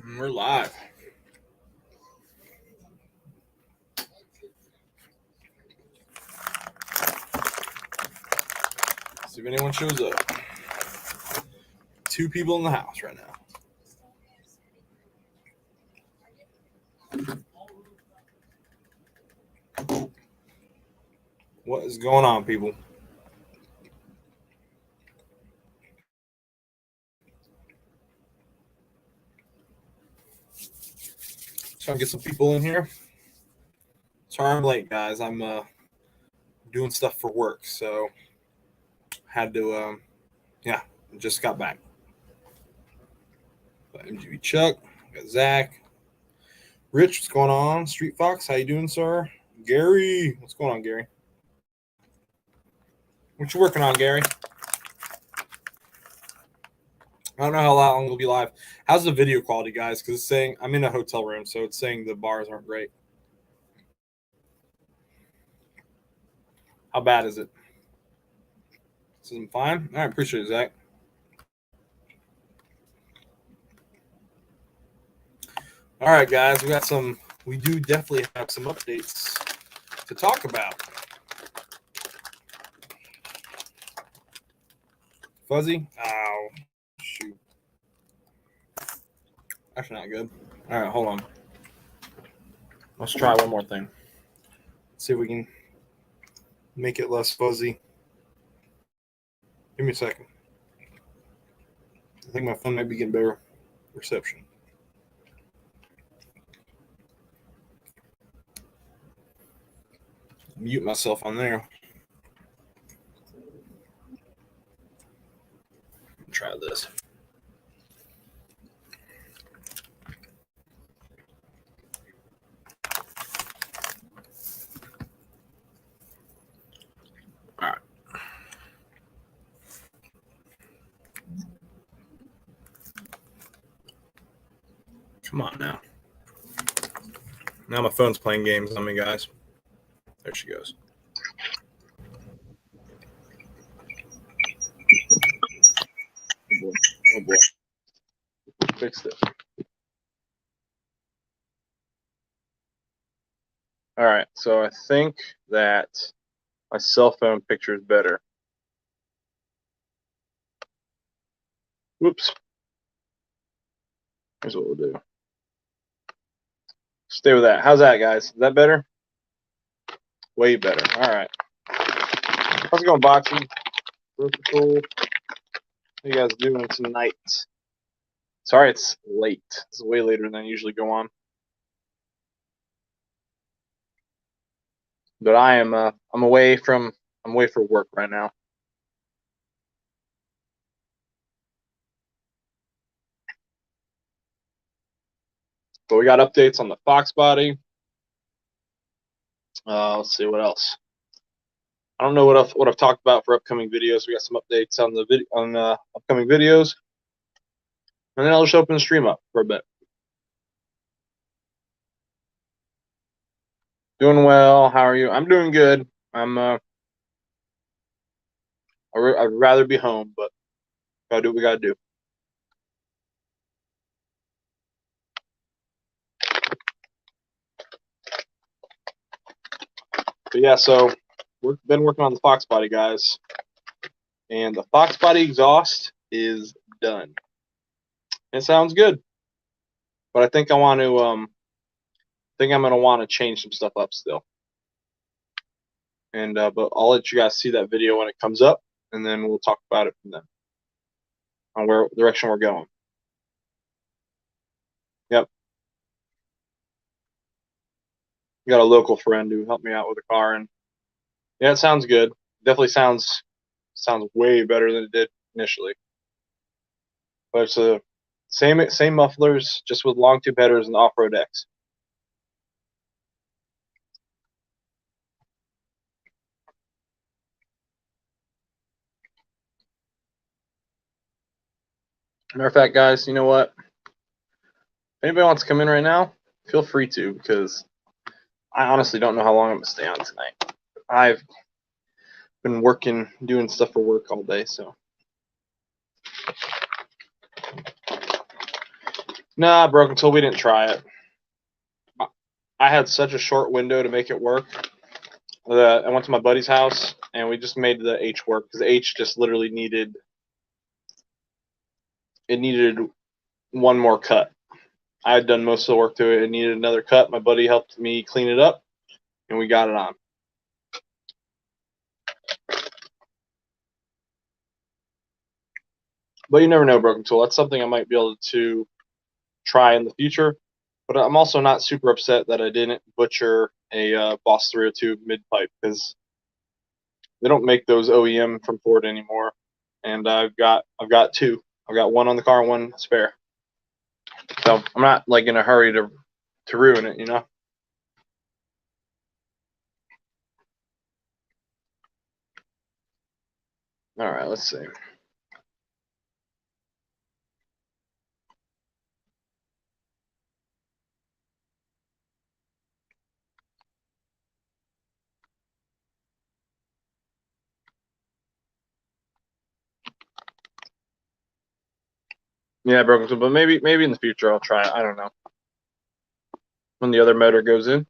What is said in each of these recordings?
We're live. See if anyone shows up. 2 people in the house right now. What is going on, people? Trying to get some people in here. Sorry I'm late, guys. I'm doing stuff for work, so had to just got back. MGB Chuck, got Zach, Rich, what's going on? Street Fox, how you doing, sir? Gary, what's going on, Gary? What you working on, Gary? I don't know how long we'll be live. How's the video quality, guys? Because it's saying I'm in a hotel room, so it's saying the bars aren't great. How bad is it? This isn't fine. I appreciate it, Zach. All right, guys, we do definitely have some updates to talk about. Fuzzy? Oh, shoot. That's not good. All right, hold on. Let's try one more thing. See if we can make it less fuzzy. Give me a second. I think my phone might be getting better reception. Mute myself on there. Try this. All right. Come on now. Now my phone's playing games on me, guys. There she goes. Oh boy. Fixed it. All right, so I think that my cell phone picture is better. Whoops. Here's what we'll do. Stay with that. How's that, guys? Is that better? Way better. All right. How's it going, Boxy? How you guys doing tonight? Sorry it's late. It's way later than I usually go on. But I'm away for work right now. But we got updates on the Fox body. Let's see what else. I don't know what I've talked about for upcoming videos. We got some updates on the upcoming videos, and then I'll just open the stream up for a bit. Doing well. How are you? I'm doing good. I'd rather be home, but gotta do what we gotta do. But yeah, so we've been working on the Fox body, guys, and the Fox body exhaust is done. It sounds good, but I think I'm gonna want to change some stuff up still. And but I'll let you guys see that video when it comes up, and then we'll talk about it from then on where direction we're going. Yep. Got a local friend who helped me out with the car, and yeah, it sounds good. Definitely sounds way better than it did initially. But it's the same mufflers, just with long tube headers and off-road X. Matter of fact, guys, you know what? If anybody wants to come in right now, feel free to, because I honestly don't know how long I'm gonna stay on tonight. I've been doing stuff for work all day, so Nah, broken tool. We didn't try it. I had such a short window to make it work that I went to my buddy's house and we just made the H work because the H just literally needed one more cut. I had done most of the work to it. It needed another cut. My buddy helped me clean it up, and we got it on. But you never know, broken tool. That's something I might be able to try in the future. But I'm also not super upset that I didn't butcher a Boss 302 mid pipe because they don't make those OEM from Ford anymore. And I've got two. I've got one on the car and one spare. So I'm not like in a hurry to ruin it, you know. All right, let's see. Yeah, broken tool, but maybe in the future I'll try it. I don't know. When the other motor goes in.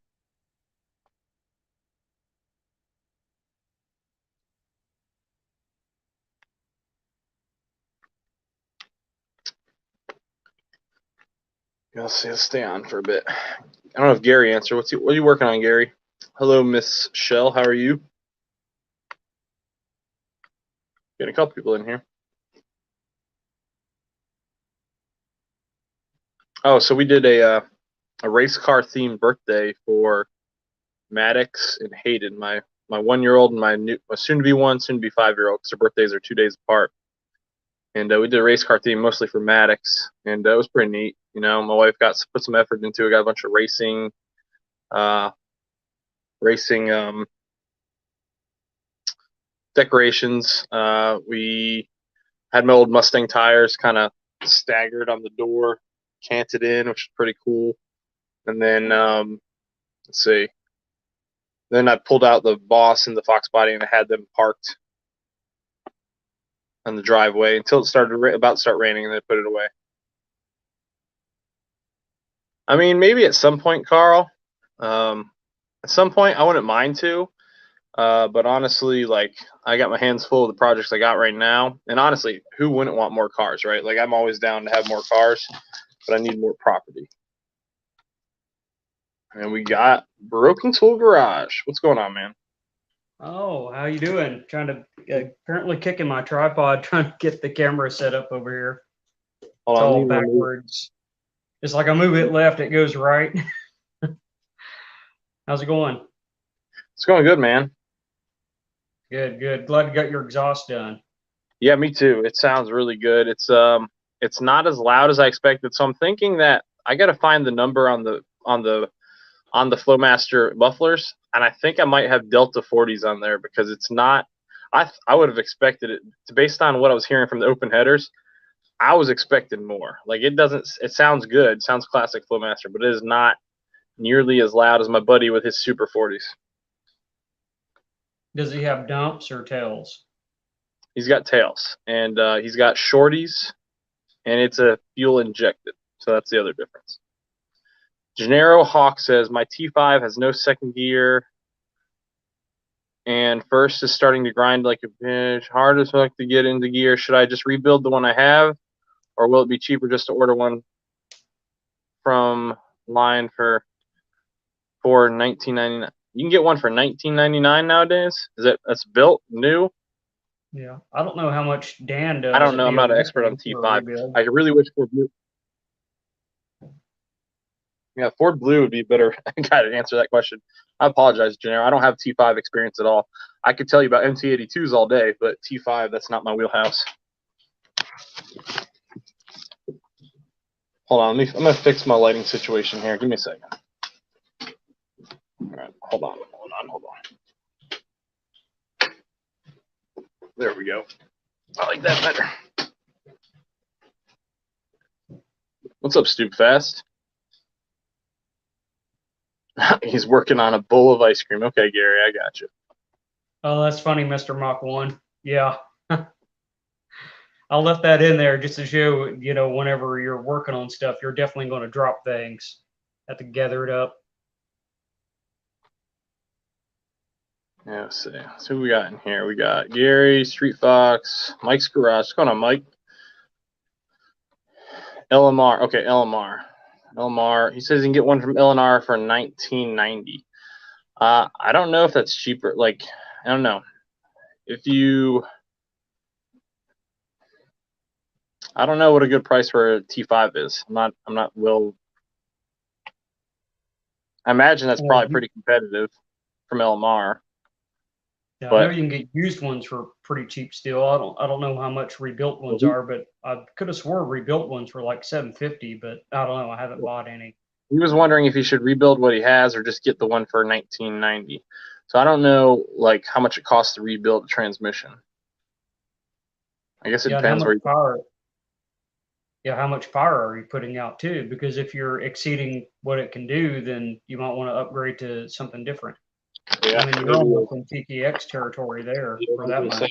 Let's see. Let's stay on for a bit. I don't know if Gary answered. What are you working on, Gary? Hello, Miss Shell. How are you? Getting a couple people in here. Oh, so we did a race car themed birthday for Maddox and Hayden, my 1-year-old and my soon to be 1, soon to be 5-year-old, because their birthdays are 2 days apart. And we did a race car theme mostly for Maddox, and it was pretty neat. You know, my wife put some effort into it. Got a bunch of racing decorations. We had my old Mustang tires kind of staggered on the door, canted in, which is pretty cool. And then let's see. Then I pulled out the Boss and the Fox body, and I had them parked on the driveway until it started about to start raining, and then I put it away. I mean, maybe at some point, Carl. At some point, I wouldn't mind to. But honestly, like, I got my hands full of the projects I got right now. And honestly, who wouldn't want more cars, right? Like, I'm always down to have more cars, but I need more property. And we got Broken Tool Garage. What's going on, man? Oh, how you doing? Trying to currently kicking my tripod, trying to get the camera set up over here. Hold it's on, all backwards. It's like I move it left, it goes right. How's it going? It's going good, man. Good, good. Glad you got your exhaust done. Yeah, me too. It sounds really good. It's not as loud as I expected, so I'm thinking that I got to find the number on the Flowmaster mufflers, and I think I might have Delta 40s on there because it's not. I would have expected it based on what I was hearing from the open headers. I was expecting more. Like, it doesn't. It sounds good. It sounds classic Flowmaster, but it is not nearly as loud as my buddy with his Super 40s. Does he have dumps or tails? He's got tails, and he's got shorties, and it's a fuel injected. So that's the other difference. Gennaro Hawk says, my T5 has no second gear, and first is starting to grind like a bitch. Hard as fuck to get into gear. Should I just rebuild the one I have, or will it be cheaper just to order one from line for $19.99? You can get one for $19.99 nowadays. That's built new? Yeah, I don't know how much Dan does. I don't know. I'm not an expert on T5. I really wish Ford Blue. Yeah, Ford Blue would be better guy to answer that question. I apologize, Gennaro. I don't have T5 experience at all. I could tell you about MT82s all day, but T5, that's not my wheelhouse. Hold on. I'm going to fix my lighting situation here. Give me a second. All right. Hold on. There we go. I like that better. What's up, Stoop Fast? He's working on a bowl of ice cream. Okay, Gary, I got you. Oh, that's funny, Mr. Mach 1. Yeah. I left that in there just to show, whenever you're working on stuff, you're definitely going to drop things. Have to gather it up. Yeah, let's see. So who we got in here? We got Gary, Street Fox, Mike's Garage. What's going on, Mike? LMR. Okay, LMR. LMR. He says he can get one from LNR for $19.90. I don't know if that's cheaper. Like, I don't know. I don't know what a good price for a T5 is. I'm not I imagine that's probably pretty competitive from LMR. Yeah, But I know you can get used ones for pretty cheap still. I don't know how much rebuilt ones are, but I could have swore rebuilt ones were like $750, but I don't know. I haven't bought any. He was wondering if he should rebuild what he has or just get the one for $19.90. So I don't know like how much it costs to rebuild a transmission. I guess it depends where power. Yeah, how much power are you putting out too? Because if you're exceeding what it can do, then you might want to upgrade to something different. Yeah, I mean, you're almost in TKX territory there for that much.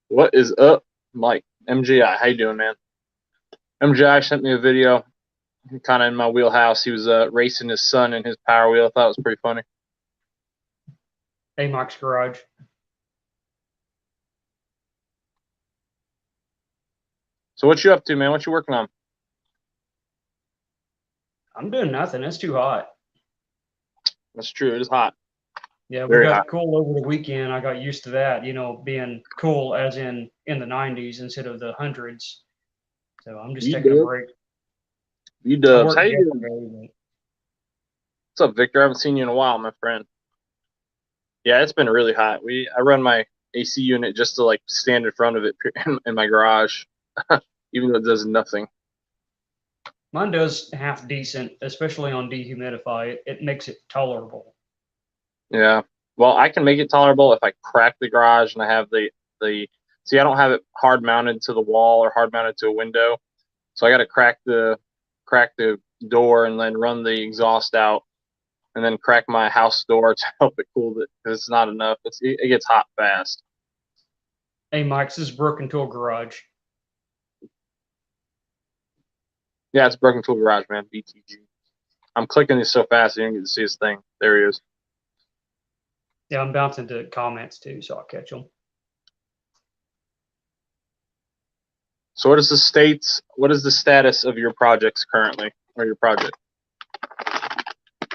What is up, Mike? MGI, how you doing, man? MGI sent me a video, kind of in my wheelhouse. He was racing his son in his Power Wheel. I thought it was pretty funny. Hey, Mike's Garage. So what you up to, man? What you working on? I'm doing nothing. It's too hot. That's true. It is hot. Yeah, we Very got hot. cool over the weekend. I got used to that, being cool as in the 90s instead of the hundreds. So I'm just taking a break. Dubs. How you doing? What's up, Victor? I haven't seen you in a while, my friend. Yeah, it's been really hot. I run my AC unit just to like stand in front of it in my garage, even though it does nothing. Mine does half decent, especially on dehumidify. It makes it tolerable. Yeah. Well, I can make it tolerable if I crack the garage and I have the see, I don't have it hard mounted to the wall or hard mounted to a window. So I got to crack the door and then run the exhaust out and then crack my house door to help it cool it because it's not enough. It gets hot fast. Hey, Mike, this is Broken Tool Garage. Yeah, it's Broken Tool Garage, man. BTG. I'm clicking this so fast you don't get to see his thing. There he is. Yeah, I'm bouncing to comments too, so I'll catch them. So what is the status of your projects currently, or your project?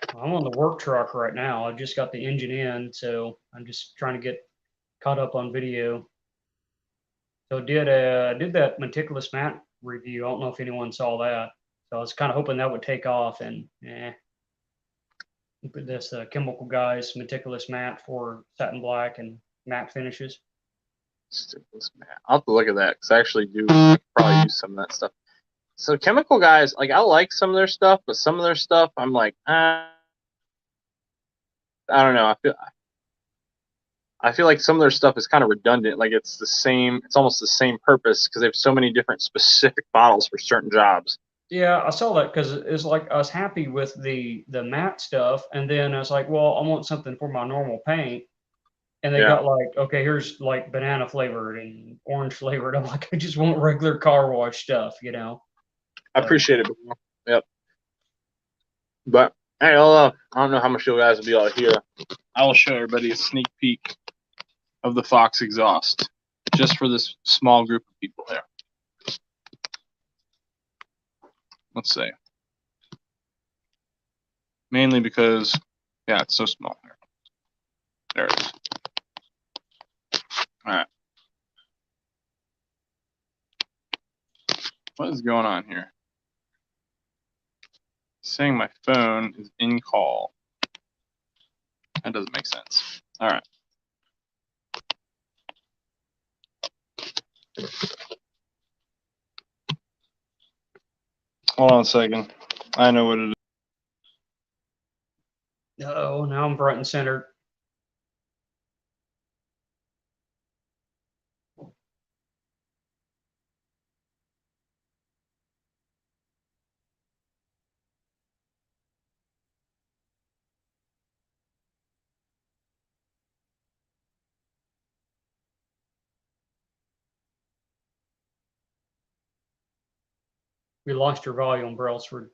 I'm on the work truck right now. I just got the engine in, so I'm just trying to get caught up on video. So did that meticulous mat review. I don't know if anyone saw that. So I was kind of hoping that would take off, and put this Chemical Guys meticulous mat for satin black and matte finishes. I'll have to look at that because I actually do probably use some of that stuff. So Chemical Guys, like I like some of their stuff, but some of their stuff I'm like, I don't know. I feel like some of their stuff is kind of redundant. Like it's almost the same purpose because they have so many different specific bottles for certain jobs. Yeah, I saw that because it's like I was happy with the matte stuff, and then I was like, well, I want something for my normal paint, and they got like, okay, here's like banana flavored and orange flavored. I'm like, I just want regular car wash stuff, I appreciate it. Yep. But hey, I don't know how much you guys will be able to hear. I will show everybody a sneak peek of the Fox exhaust, just for this small group of people here. Let's see. Mainly because, yeah, it's so small here. There it is. All right. What is going on here? Saying my phone is in call. That doesn't make sense. All right. Hold on a second. I know what it is. Oh, now I'm front and center. We lost your volume, Brailsford.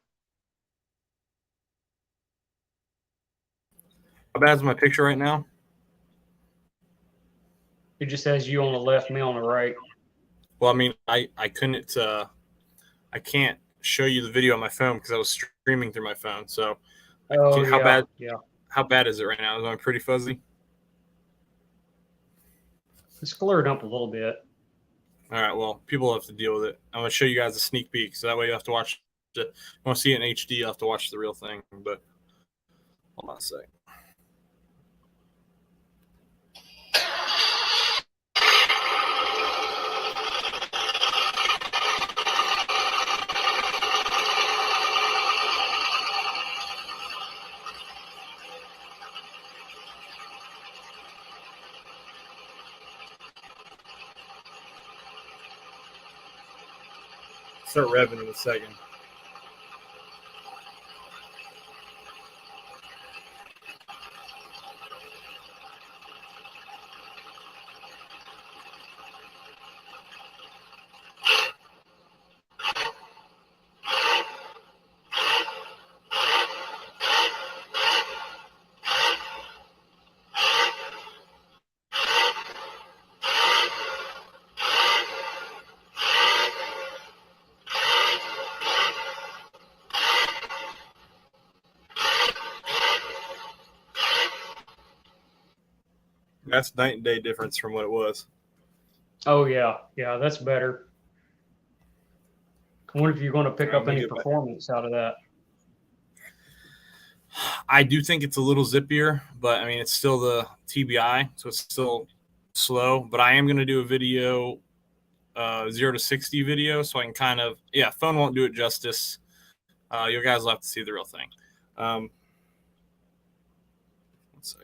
How bad is my picture right now? It just has you on the left, me on the right. Well, I mean, I couldn't, I can't show you the video on my phone because I was streaming through my phone. So, Oh, how bad? Yeah. How bad is it right now? Is it pretty fuzzy? It's cleared up a little bit. All right. Well, people have to deal with it. I'm gonna show you guys a sneak peek, so that way you have to watch. If you want to see it in HD, you have to watch the real thing. But hold on a sec. Start revving in a second. That's night and day difference from what it was. Oh, yeah. Yeah, that's better. I wonder if you're going to pick up any performance out of that. I do think it's a little zippier, but I mean, it's still the TBI, so it's still slow. But I am going to do a video, 0 to 60 video, so I can kind of, phone won't do it justice. You guys will have to see the real thing. Let's see.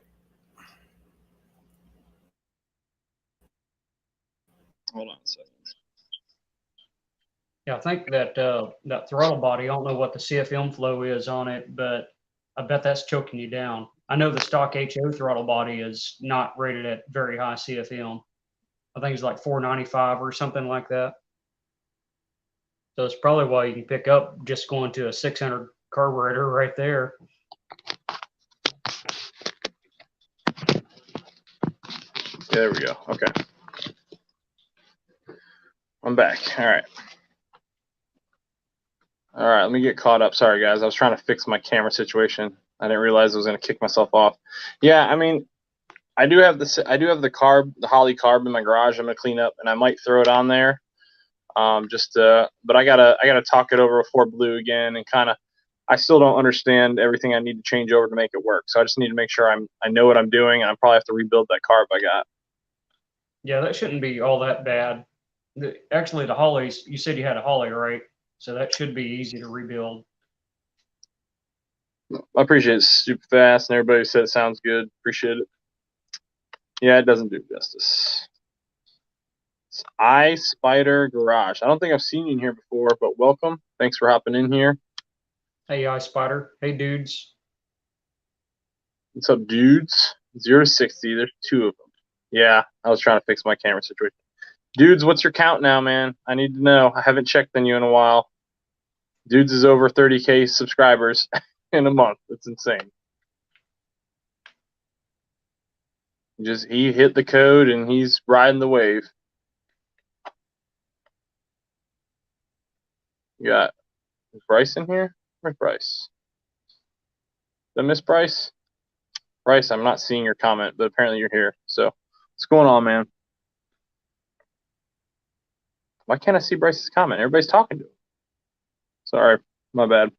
Hold on a second. Yeah, I think that that throttle body, I don't know what the CFM flow is on it, but I bet that's choking you down. I know the stock HO throttle body is not rated at very high CFM. I think it's like 495 or something like that. So it's probably why you can pick up just going to a 600 carburetor right there. There we go. Okay. I'm back. All right. All right, let me get caught up. Sorry, guys. I was trying to fix my camera situation. I didn't realize I was going to kick myself off. Yeah, I mean, I do have the Holly carb in my garage. I'm going to clean up, and I might throw it on there. But I gotta talk it over with Ford Blue again, and kind of. I still don't understand everything I need to change over to make it work. So I just need to make sure I know what I'm doing, and I probably have to rebuild that carb I got. Yeah, that shouldn't be all that bad. Actually, the Hollies, you said you had a Holly, right? So that should be easy to rebuild. I appreciate it. It's super fast, and everybody said it sounds good. Appreciate it. Yeah, it doesn't do justice. It's iSpider Garage. I don't think I've seen you in here before, but welcome. Thanks for hopping in here. Hey, iSpider. Hey, dudes. What's up, dudes? 0 to 60. There's 2 of them. Yeah, I was trying to fix my camera situation. Dudes, what's your count now, man? I need to know. I haven't checked on you in a while. Dudes is over 30K subscribers in a month. It's insane. He hit the code and he's riding the wave. You got Bryce in here? Where's Bryce? Did I miss Bryce? Bryce, I'm not seeing your comment, but apparently you're here. So what's going on, man? Why can't I see Bryce's comment? Everybody's talking to him. Sorry, my bad.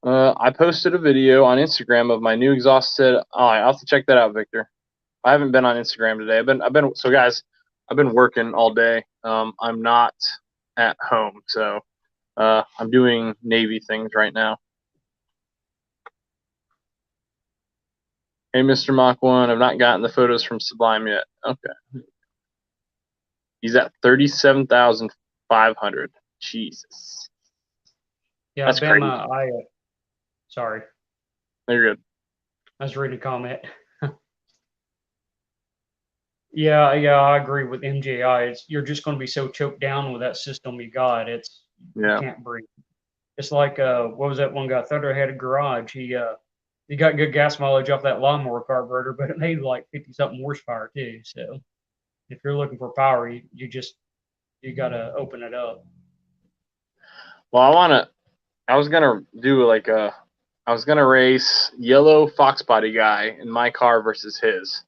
I posted a video on Instagram of my new exhaust set. I'll have to check that out, Victor. I haven't been on Instagram today. So guys, I've been working all day. I'm not at home, so I'm doing Navy things right now. Hey, Mr. Mach 1, I've not gotten the photos from Sublime yet. Okay. He's at 37,500. Jesus. Yeah, that's Bama, crazy. Sorry. You're good. I was reading a comment. Yeah, I agree with MJI. You're just going to be so choked down with that system you got. It's You Yeah. can't breathe. It's like what was that one guy? Thunder had a garage. He got good gas mileage off that lawnmower carburetor, but it made like 50 something horsepower too. So if you're looking for power, you gotta open it up. Well, I was gonna do like I was gonna race yellow fox body guy in my car versus his,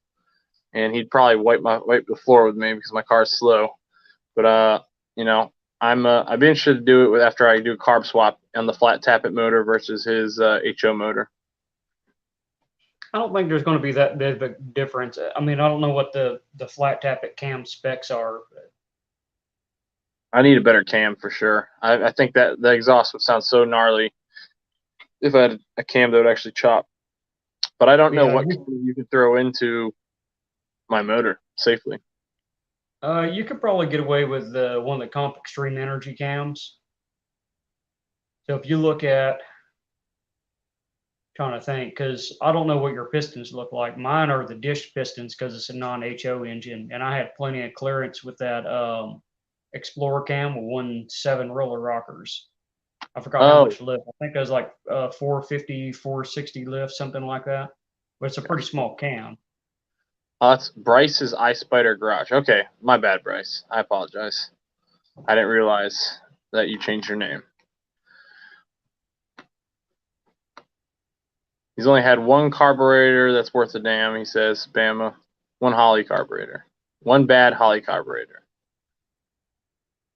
and he'd probably wipe the floor with me because my car's slow. But you know, I'd be interested to do it after I do a carb swap on the flat tappet motor versus his HO motor. I don't think there's going to be that big of a difference. I mean, I don't know what the flat tappet cam specs are. I need a better cam for sure. I think that the exhaust would sound so gnarly if I had a cam that would actually chop. But I don't know Yeah, what cam you can throw into my motor safely. you could probably get away with the one that comp extreme energy cams. So if you look at, trying to think, because I don't know what your pistons look like. Mine are the dish pistons because it's a non-HO engine, and I had plenty of clearance with that Explorer cam with 1.7 roller rockers. I forgot how Oh, much lift. I think it was like 450, 460 lift, something like that. But it's a pretty small cam. that's Bryce's iSpider Garage. Okay, my bad, Bryce. I apologize. I didn't realize that you changed your name. He's only had one carburetor that's worth a damn, he says, Bama. One Holly carburetor. One bad Holly carburetor.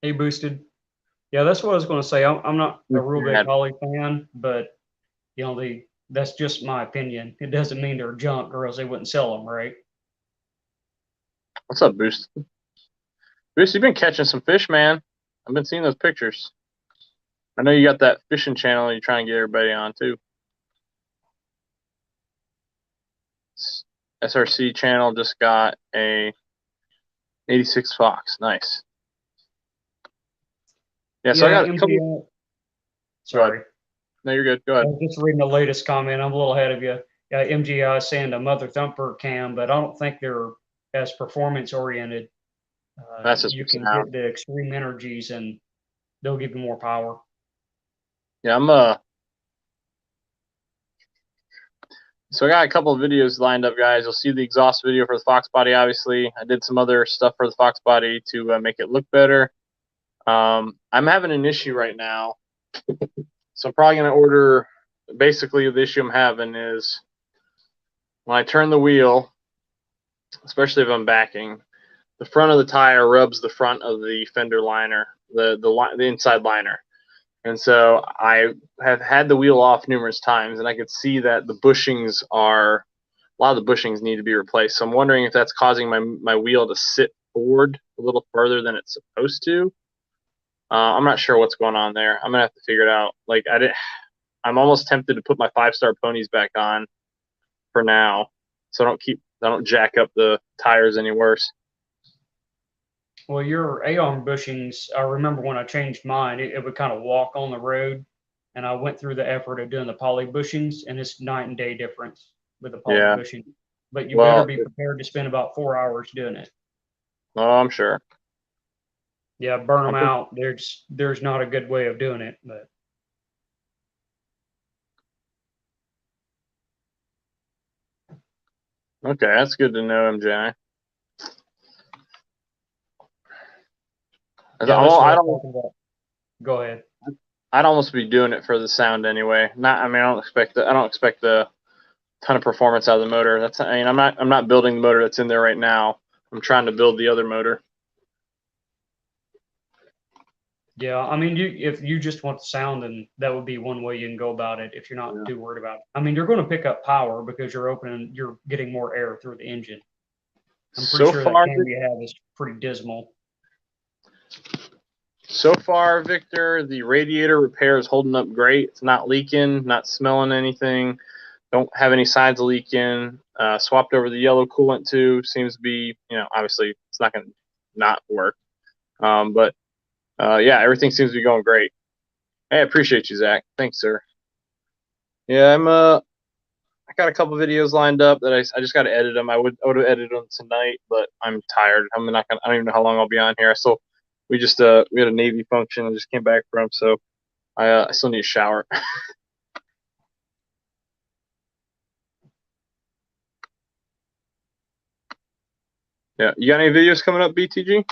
Hey, boosted. Yeah, that's what I was going to say. I'm not a real big Holly fan, but that's just my opinion. It doesn't mean they're junk, or else they wouldn't sell them, right? What's up, Boost? Boost, you've been catching some fish, man. I've been seeing those pictures. I know you got that fishing channel you're trying to get everybody on, too. SRC channel just got a 86 Fox. Nice. Yeah, so I got a couple. MGI. Sorry. No, you're good. Go I ahead. was just reading the latest comment. I'm a little ahead of you. Yeah, MGI is saying a Mother Thumper cam, but I don't think they're as performance oriented. That's just You for can sound. get the extreme energies, and they'll give you more power. Yeah, so I got a couple of videos lined up, guys. You'll see the exhaust video for the Fox body, obviously. I did some other stuff for the Fox body to make it look better. I'm having an issue right now. So I'm probably going to order, basically the issue I'm having is when I turn the wheel, especially if I'm backing, the front of the tire rubs the front of the fender liner, the inside liner. And so I have had the wheel off numerous times, and I could see that a lot of the bushings need to be replaced. So I'm wondering if that's causing my wheel to sit forward a little further than it's supposed to. I'm not sure what's going on there. I'm gonna have to figure it out. I'm almost tempted to put my 5-star ponies back on for now, so I don't jack up the tires any worse. Well, your A-arm bushings, I remember when I changed mine, it would kind of walk on the road, and I went through the effort of doing the poly bushings, and it's night and day difference with the poly Yeah. bushing. But you better Well, be prepared to spend about 4 hours doing it. oh, I'm sure. Yeah, burn them out. There's not a good way of doing it, but Okay, that's good to know, MJ. yeah, that's what I I was don't. talking about. Go ahead. I'd almost be doing it for the sound anyway. I don't expect the ton of performance out of the motor. I'm not building the motor that's in there right now. I'm trying to build the other motor. Yeah, I mean, if you just want the sound, then that would be one way you can go about it if you're not Yeah. too worried about it. I mean, you're going to pick up power because you're getting more air through the engine. I'm pretty sure that cam you have is pretty dismal. So far, Victor, the radiator repair is holding up great. It's not leaking, not smelling anything. Don't have any signs of leaking. Swapped over the yellow coolant tube. Seems to be, obviously it's not going to not work. But yeah, everything seems to be going great. Hey, I appreciate you, Zach. Thanks, sir. Yeah, I got a couple videos lined up that I just got to edit them. I would have edited them tonight, but I'm tired. I don't even know how long I'll be on here. we had a Navy function and just came back from, so I still need a shower. Yeah, you got any videos coming up, BTG?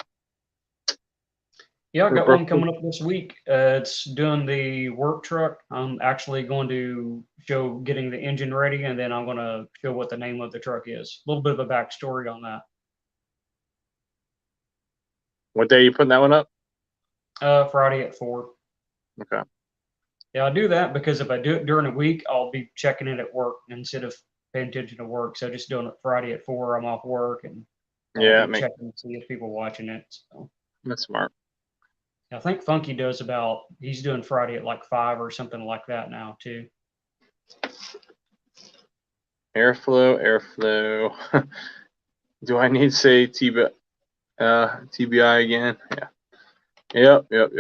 Yeah, I got one coming up this week. It's doing the work truck. I'm actually going to show getting the engine ready, and then I'm going to show what the name of the truck is. A little bit of a backstory on that. What day are you putting that one up? Friday at 4. Okay. Yeah, I do that because if I do it during the week, I'll be checking it at work instead of paying attention to work. So just doing it Friday at 4, I'm off work, and I'll be checking to see if people watching it. So that's smart. I think Funky does he's doing Friday at like 5 or something like that now too. Airflow. Do I need to say TBI again? Yeah. Yep.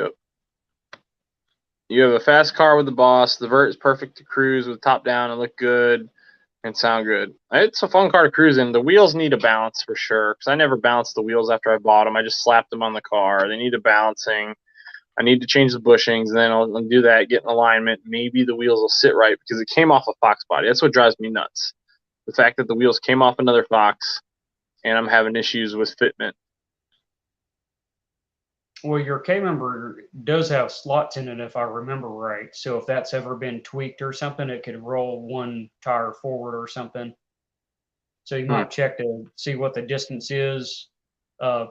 You have a fast car with the boss. The vert is perfect to cruise with top down and look good and sound good. It's a fun car to cruise in. The wheels need a balance for sure, because I never balanced the wheels after I bought them. I just slapped them on the car. They need a balancing. I need to change the bushings, and then I'll do that, get in alignment. Maybe the wheels will sit right, because it came off a Fox body. That's what drives me nuts. The fact that the wheels came off another Fox, and I'm having issues with fitment. Well, your K-member does have slots in it, if I remember right. So if that's ever been tweaked or something, it could roll one tire forward or something. So you might check to see what the distance is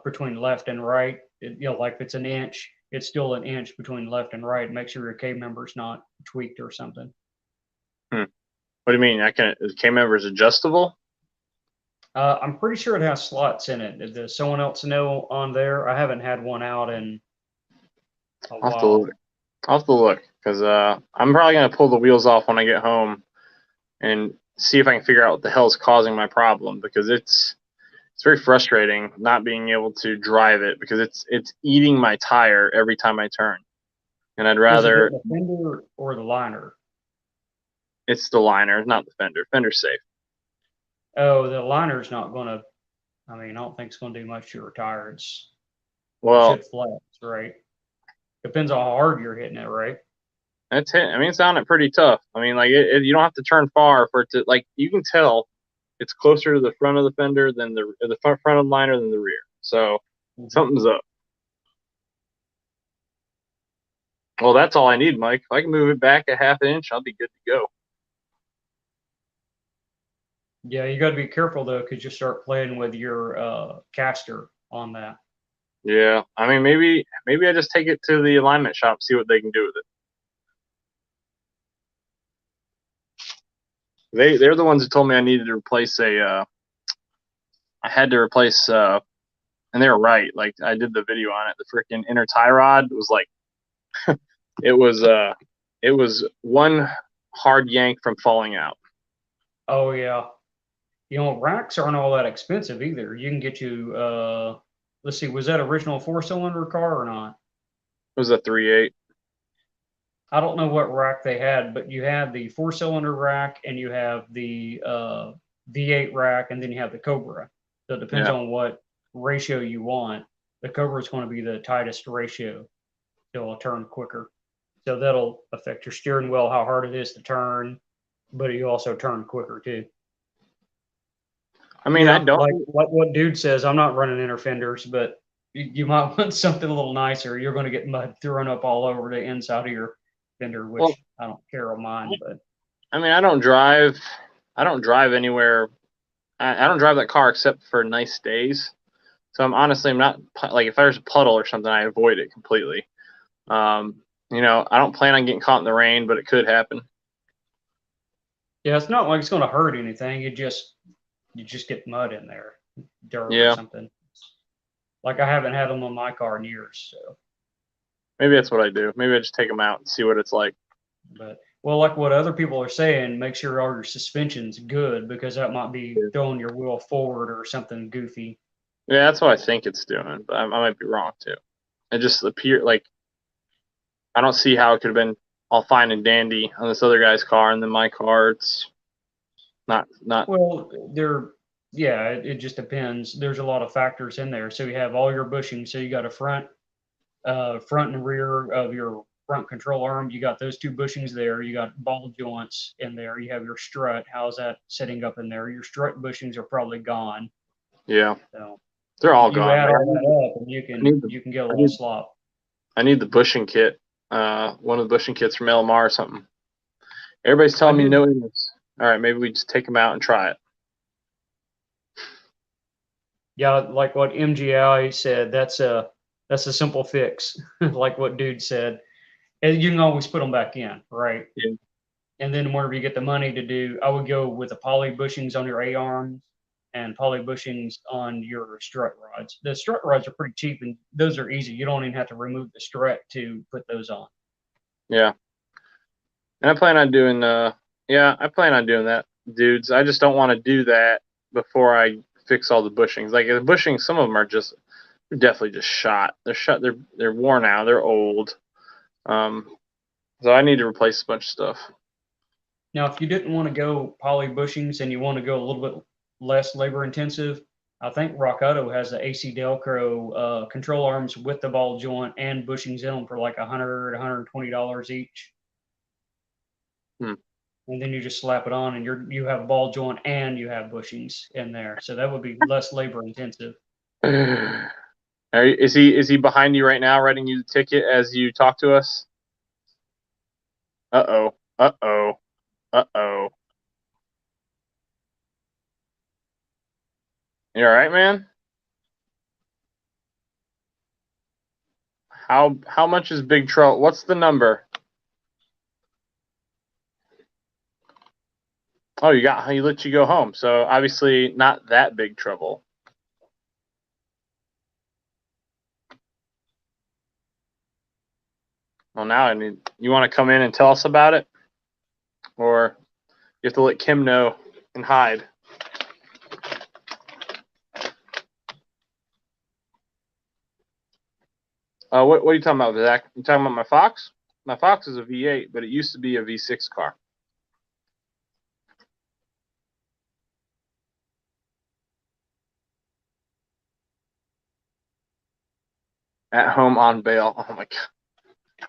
between left and right. Like if it's an inch, it's still an inch between left and right. Make sure your K-member's not tweaked or something. What do you mean? The K-member is adjustable? I'm pretty sure it has slots in it. Does someone else know on there? I haven't had one out in a while. I'll have to look, because I'm probably going to pull the wheels off when I get home and see if I can figure out what the hell is causing my problem, because it's very frustrating not being able to drive it, because it's eating my tire every time I turn. And I'd rather... Is it the fender or the liner? It's the liner, not the fender. Fender's safe. Oh, the liner's not going to, I don't think it's going to do much to your tire. It should flex, right? Depends on how hard you're hitting it, right? It's sounding pretty tough. You don't have to turn far for it to, you can tell it's closer to the front of the fender than the front of the liner than the rear. So something's up. Well, that's all I need, Mike. If I can move it back a half inch, I'll be good to go. Yeah, you got to be careful though, because you start playing with your caster on that. Yeah, maybe I just take it to the alignment shop, see what they can do with it. They're the ones who told me I needed to replace I had to replace and they were right. Like, I did the video on it. The freaking inner tie rod was like it was one hard yank from falling out. Oh yeah. Racks aren't all that expensive either. You can get you let's see, was that original 4-cylinder car or not? It was a 3.8. I don't know what rack they had, but you had the 4-cylinder rack and you have the V8 rack, and then you have the Cobra. So it depends on what ratio you want. The Cobra is going to be the tightest ratio. So it'll turn quicker. So that'll affect your steering wheel, how hard it is to turn, but you also turn quicker too. I don't like what dude says. I'm not running inner fenders, but you might want something a little nicer. You're going to get mud thrown up all over the inside of your fender, which I don't care on mine. But I don't drive anywhere. I don't drive that car except for nice days. So I'm not like, if there's a puddle or something, I avoid it completely. I don't plan on getting caught in the rain, but it could happen. Yeah, it's not like it's going to hurt anything. You just get mud in there, dirt or something. Like, I haven't had them on my car in years, so maybe that's what I do. Maybe I just take them out and see what it's like. But like what other people are saying, make sure all your suspension's good, because that might be throwing your wheel forward or something goofy. Yeah, that's what I think it's doing, but I might be wrong too. It just appeared like, I don't see how it could have been all fine and dandy on this other guy's car, and then my car, it's not. Well, it just depends. There's a lot of factors in there. So you have all your bushings. So you got a front front and rear of your front control arm. You got those two bushings there. You got ball joints in there. You have your strut. How's that setting up in there? Your strut bushings are probably gone. Yeah. So they're all you gone. add all that up, and you can get a little slop. I need the bushing kit. One of the bushing kits from LMR or something. Everybody's telling me no. All right, maybe we just take them out and try it. Yeah, like what MGI said, that's a simple fix. Like what dude said, and you can always put them back in, right? Yeah. And then whenever you get the money to do, I would go with the poly bushings on your A arms and poly bushings on your strut rods. The strut rods are pretty cheap, and those are easy. You don't even have to remove the strut to put those on. Yeah. And I plan on doing that, dudes. I just don't want to do that before I fix all the bushings. Like the bushings, some of them are they're definitely just shot. They're shot. They're worn out. They're old. So I need to replace a bunch of stuff. Now, if you didn't want to go poly bushings and you want to go a little bit less labor intensive, I think Rock Auto has the AC Delcro control arms with the ball joint and bushings in them for like $100, $120 each. And then you just slap it on, and you have ball joint and you have bushings in there. So that would be less labor intensive. Is he behind you right now, writing you the ticket as you talk to us? Uh-oh. Uh-oh. Uh-oh. You all right, man? How much is big trouble? What's the number? Oh, he let you go home. So obviously not that big trouble. Well, now you want to come in and tell us about it? Or you have to let Kim know and hide? What are you talking about, Zach? You talking about my Fox? My Fox is a V8, but it used to be a V6 car. At home on bail. Oh my god.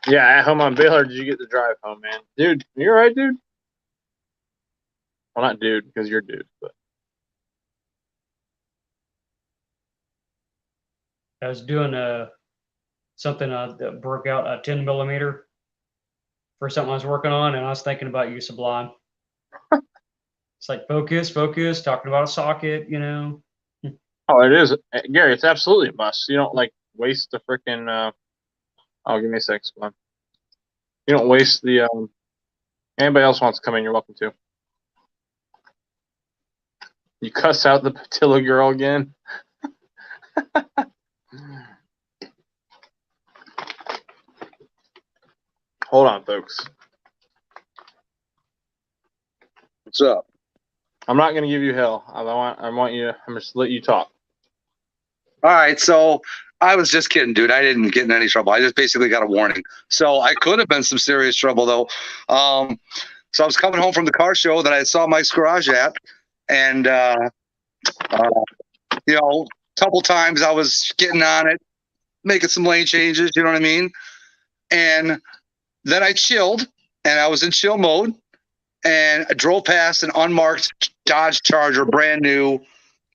Yeah, at home on bail, or did you get to drive home, man? Dude, you all right, dude? Well, not dude, because you're dude, but. I was doing something that broke out a 10 millimeter for something I was working on, and I was thinking about you, Sublime. It's like focus, talking about a socket, you know. Oh, it is, Gary. It's absolutely a must. You don't waste the freaking. Oh, give me a sec, Sublime. You don't waste the. Anybody else wants to come in, you're welcome to. You cuss out the Patillo girl again. Hold on, folks. What's up? I'm not going to give you hell. I'm just let you talk. All right, so I was just kidding, dude. I didn't get in any trouble. I just basically got a warning. So I could have been some serious trouble, though. So I was coming home from the car show that I saw Mike's garage at, and a couple times I was getting on it, making some lane changes. You know what I mean? And then I chilled, and I was in chill mode, and I drove past an unmarked Dodge Charger, brand new.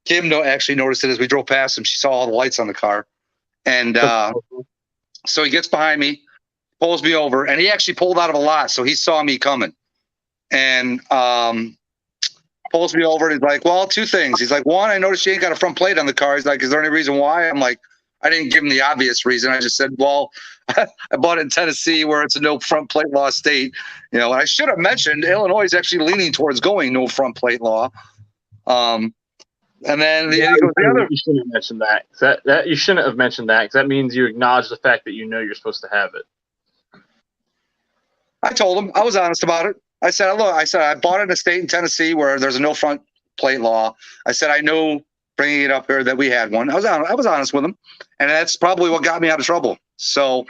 Kim actually noticed it as we drove past him. She saw all the lights on the car. And so he gets behind me, pulls me over, and he actually pulled out of a lot. So he saw me coming and pulls me over. And he's like, well, two things. He's like, one, I noticed you ain't got a front plate on the car. He's like, is there any reason why? I'm like, I didn't give him the obvious reason. I just said, well, I bought it in Tennessee where it's a no front plate law state. And I should have mentioned Illinois is actually leaning towards going no front plate law. And then you shouldn't have mentioned that. That you shouldn't have mentioned that because that means you acknowledge the fact that you're supposed to have it. I told him I was honest about it. I said, look, I bought it in a state in Tennessee where there's a no front plate law. I said, I know bringing it up here that we had one. I was honest with him, and that's probably what got me out of trouble. So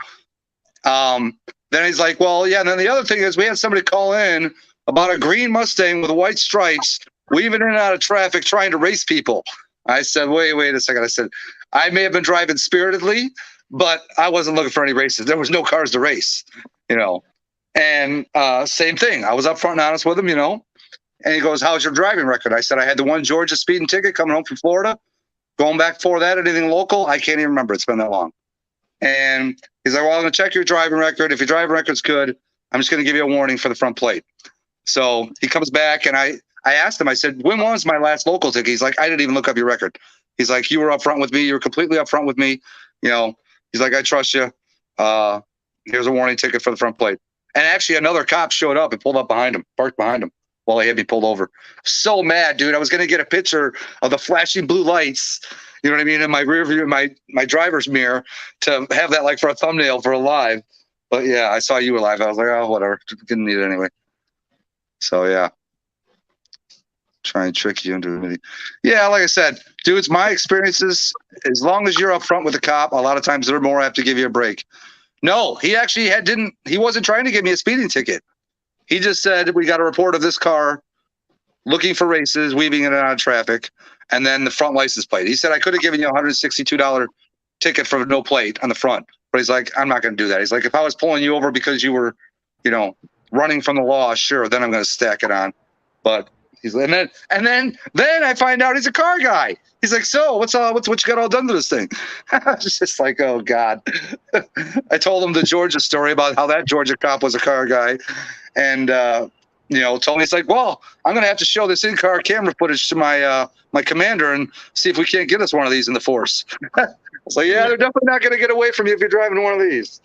then he's like, well, yeah. And then the other thing is we had somebody call in about a green Mustang with white stripes weaving in and out of traffic, trying to race people. I said, wait a second. I said, I may have been driving spiritedly, but I wasn't looking for any races. There was no cars to race, you know. And same thing. I was upfront and honest with him, you know. And he goes, "How's your driving record?" I said, "I had the one Georgia speeding ticket coming home from Florida. Going back before that, anything local, I can't even remember. It's been that long." And he's like, "Well, I'm going to check your driving record. If your driving record's good, I'm just going to give you a warning for the front plate." So he comes back, and I asked him, I said, "When was my last local ticket?" He's like, "I didn't even look up your record." He's like, "You were upfront with me. You were completely upfront with me. You know," he's like, "I trust you. Here's a warning ticket for the front plate." And actually, another cop showed up and pulled up behind him, parked behind him while he had me pulled over. So mad, dude. I was going to get a picture of the flashing blue lights, you know what I mean, in my rear view, my driver's mirror, to have that like for a thumbnail for a live. But yeah, I saw you were live. I was like, oh, whatever. Didn't need it anyway. So yeah. Try and trick you into it. Yeah, like I said, dude, it's my experiences. As long as you're upfront with the cop, a lot of times they're more apt to give you a break. No, he actually he wasn't trying to give me a speeding ticket. He just said, "We got a report of this car looking for races, weaving in and out of traffic, and then the front license plate." He said, "I could have given you a $162 ticket for no plate on the front." But he's like, "I'm not going to do that." He's like, "If I was pulling you over because you were, you know, running from the law, sure, then I'm going to stack it on." But he's and then I find out he's a car guy. He's like, "So what you got all done to this thing?" It's just like, oh God. I told him the Georgia story about how that Georgia cop was a car guy, and you know, told me, it's like, "Well, I'm gonna have to show this in-car camera footage to my my commander and see if we can't get us one of these in the force." I was like, "Yeah, they're definitely not gonna get away from you if you're driving one of these."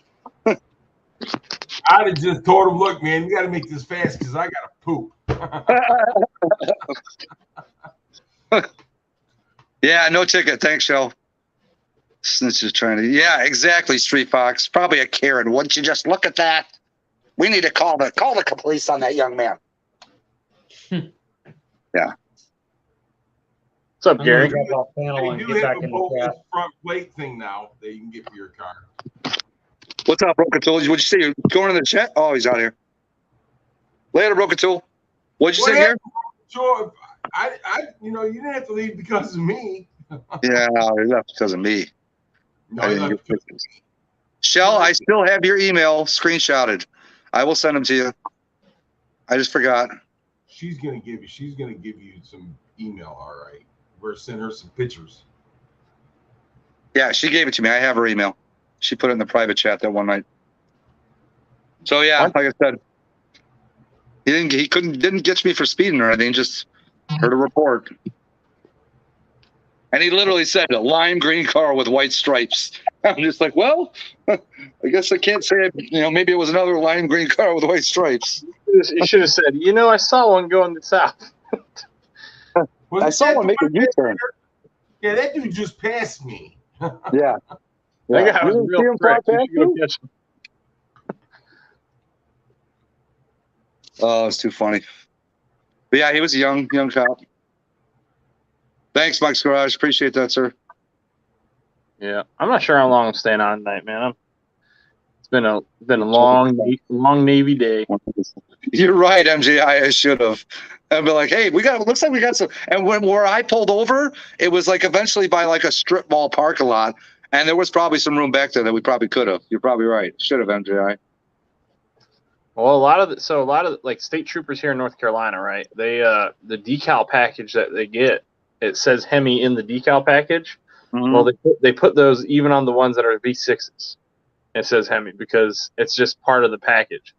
I'd have just told him, "Look, man, you got to make this fast because I got to poop." Yeah, no ticket. Thanks, Shell. Snitch is trying to. Yeah, exactly. Street Fox, probably a Karen. Wouldn't you just look at that? We need to call the police on that young man. Yeah. What's up, I'm Gary? gonna drop off panel They and do get have back a in the bogus chat. front plate thing now that you can get for your car. What's up, Broken Tool? What'd you say? You're going in the chat? Oh, he's out here. Later, Broken Tool. What'd you say, Gary? Sure, you know, you didn't have to leave because of me. Yeah, he left because of me. No, I he didn't left get because of pictures. Shell, I still have your email screenshotted. I will send them to you. I just forgot. She's gonna give you some email, all right. We're send her some pictures. Yeah, she gave it to me. I have her email. She put it in the private chat that one night. So yeah, What? like I said, he didn't get me for speeding or anything. Just heard a report, and he literally said a lime green car with white stripes. I'm just like, well, I guess I can't say it. You know, maybe it was another lime green car with white stripes. You should have said, "You know, I saw one going south." I saw one make a U-turn. Yeah, that dude just passed me. Yeah. That guy You was didn't see real him quick. fly You past should go you? catch him. Oh, it's too funny. But yeah, he was a young cop. Thanks, Mike's Garage. Appreciate that, sir. Yeah, I'm not sure how long I'm staying on tonight, man. It's been a long Navy day. You're right, MJ. I should have. I'd be like, hey, looks like we got some. And where I pulled over, it was like eventually by like a strip mall parking lot. And there was probably some room back there that we probably could have. You're probably right. Should have, MJ. Well, a lot of like state troopers here in North Carolina, right? They the decal package that they get, it says Hemi in the decal package. Mm-hmm. Well, they put those even on the ones that are V6s. It says Hemi because it's just part of the package.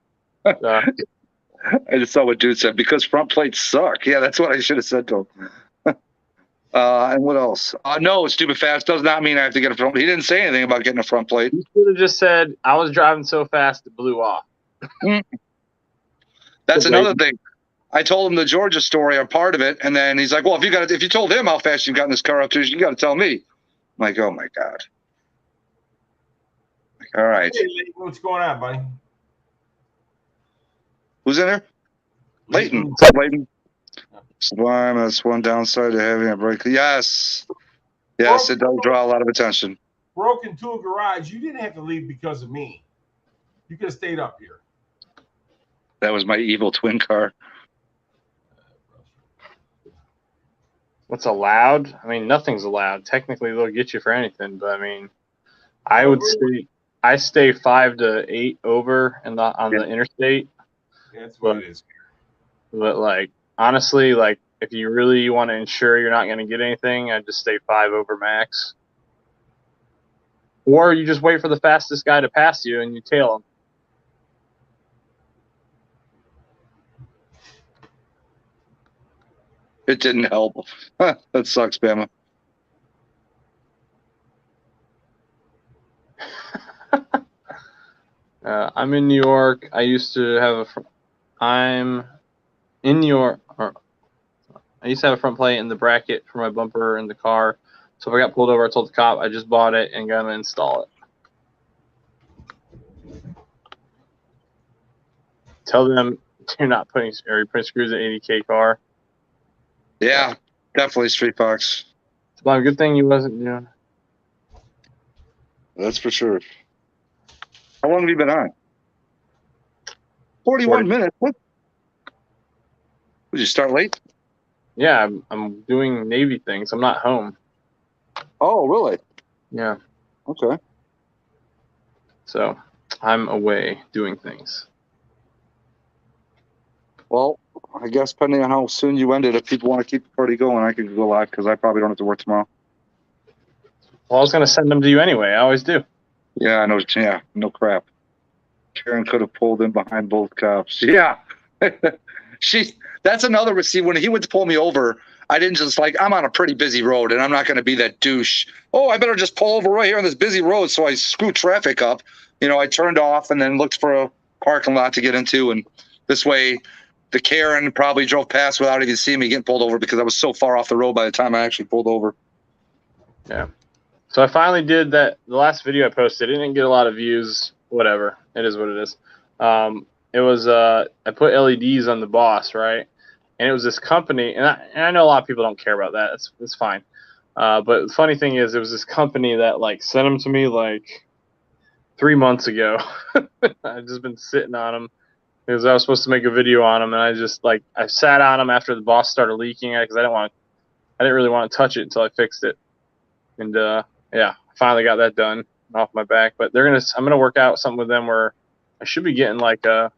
I just saw what dude said, because front plates suck. Yeah, that's what I should have said to him. And what else? No, stupid fast does not mean I have to get a front. He didn't say anything about getting a front plate. He should have just said, "I was driving so fast it blew off." That's another thing. I told him the Georgia story or part of it, and then he's like, "Well, if you told him how fast you got in this car up to, you got to tell me." I'm like, "Oh my God!" Like, all right. Hey, what's going on, buddy? Who's in there? Leighton. What's up, Leighton? Sublime. That's one downside to having a break. Yes, it does draw a lot of attention. Broken Tool Garage. You didn't have to leave because of me. You could have stayed up here. That was my evil twin car. What's allowed? I mean, nothing's allowed. Technically, they'll get you for anything, but I mean, I would say I stay 5 to 8 over on the interstate. That's what it is. But like honestly, like if you really want to ensure you're not going to get anything, I'd just stay 5 over max. Or you just wait for the fastest guy to pass you and you tail him. It didn't help. That sucks, Bama. I'm in New York. I used to have I'm in New York. I used to have a front plate in the bracket for my bumper in the car. So if I got pulled over, I told the cop I just bought it and gonna install it. Tell them you're not putting screws in an 80K car. Yeah, definitely Street Fox. It's a good thing you wasn't doing. That's for sure. How long have you been on? 41 minutes. What? Did you start late? Yeah, I'm doing Navy things. I'm not home. Oh, really? Yeah. Okay. So I'm away doing things. Well, I guess depending on how soon you end it, if people want to keep the party going, I can go live because I probably don't have to work tomorrow. Well, I was going to send them to you anyway. I always do. Yeah, I know. Yeah, no crap. Karen could have pulled in behind both cops. Yeah. That's another. See, when he went to pull me over, I didn't just I'm on a pretty busy road and I'm not going to be that douche. Oh, I better just pull over right here on this busy road. So I screwed traffic up. I turned off and then looked for a parking lot to get into. And this way, the Karen probably drove past without even seeing me getting pulled over because I was so far off the road by the time I actually pulled over. Yeah. So I finally did that. The last video I posted, it didn't get a lot of views. Whatever. It is what it is. It was I put LEDs on the Boss, right? And it was this company, and I know a lot of people don't care about that. It's fine. But the funny thing is, it was this company that sent them to me 3 months ago. I've just been sitting on them because I was supposed to make a video on them, and I just I sat on them after the Boss started leaking because I didn't really want to touch it until I fixed it. And yeah, finally got that done off my back. But I'm gonna work out something with them where I should be getting a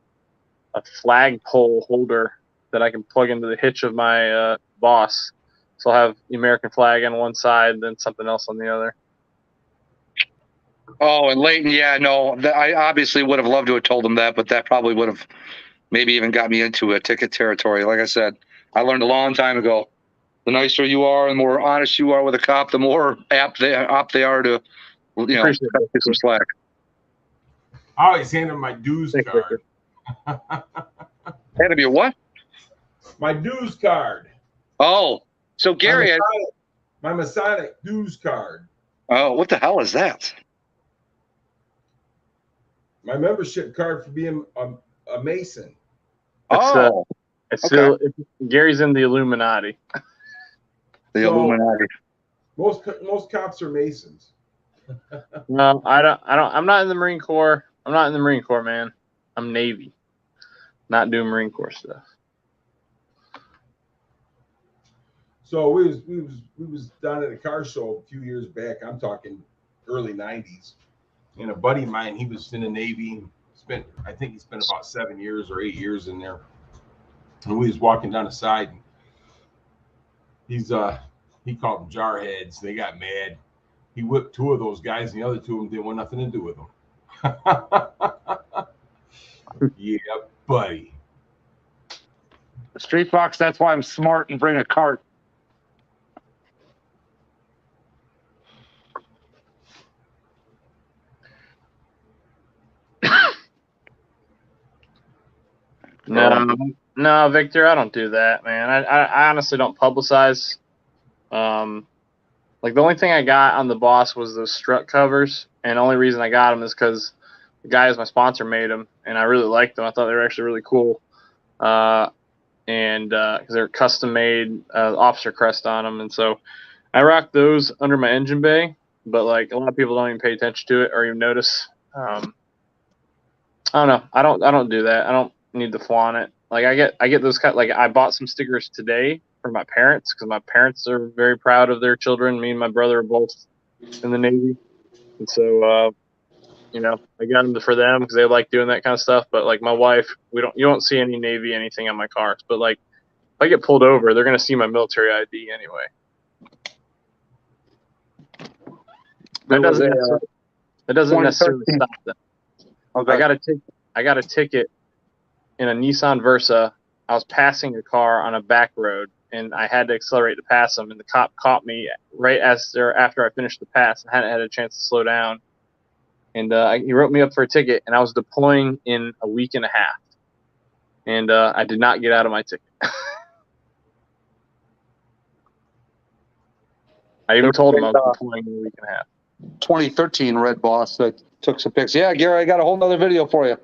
flagpole holder that I can plug into the hitch of my Boss. So I'll have the American flag on one side and then something else on the other. Oh, and Leighton, yeah, no, I obviously would have loved to have told him that, but that probably would have maybe even got me into a ticket territory. Like I said, I learned a long time ago, the nicer you are and the more honest you are with a cop, the more apt they are to, cut you some slack. I always hand him my dues card. Had to be a what? My dues card. Oh, so Gary my Masonic dues card. Oh, what the hell is that? My membership card for being a Mason. It's still Gary's in the Illuminati. The Illuminati. Most cops are Masons. No, I don't. I'm not in the Marine Corps. I'm not in the Marine Corps, man. I'm Navy. Not doing Marine Corps stuff. So we was down at a car show a few years back. I'm talking early '90s. And a buddy of mine, he was in the Navy. I think he spent about 7 years or 8 years in there. And we was walking down the side. And he called them jarheads. They got mad. He whipped 2 of those guys, and the other 2 of them didn't want nothing to do with them. Yeah, buddy. Street Fox, that's why I'm smart and bring a cart. No, Victor, I don't do that, man. I honestly don't publicize. The only thing I got on the Boss was those strut covers, and the only reason I got them is because the guy who's my sponsor made them, and I really liked them. I thought they were actually really cool, and because they're custom made, officer crest on them, and so I rock those under my engine bay. But a lot of people don't even pay attention to it or even notice. I don't know. I don't do that. I don't need to flaunt it. I get those I bought some stickers today for my parents because my parents are very proud of their children. Me and my brother are both in the Navy, And so, you know, I got them for them because they like doing that kind of stuff. But like my wife, you don't see any Navy anything on my cars. But like if I get pulled over, they're gonna see my military ID anyway. That doesn't necessarily stop them. Okay. I got a ticket in a Nissan Versa. I was passing a car on a back road, and I had to accelerate to pass him. And the cop caught me right after I finished the pass. I hadn't had a chance to slow down, and he wrote me up for a ticket. And I was deploying in a week and a half, and I did not get out of my ticket. I even told him I was deploying in a week and a half. 2013 Red Boss that took some pics. Yeah, Gary, I got a whole nother video for you.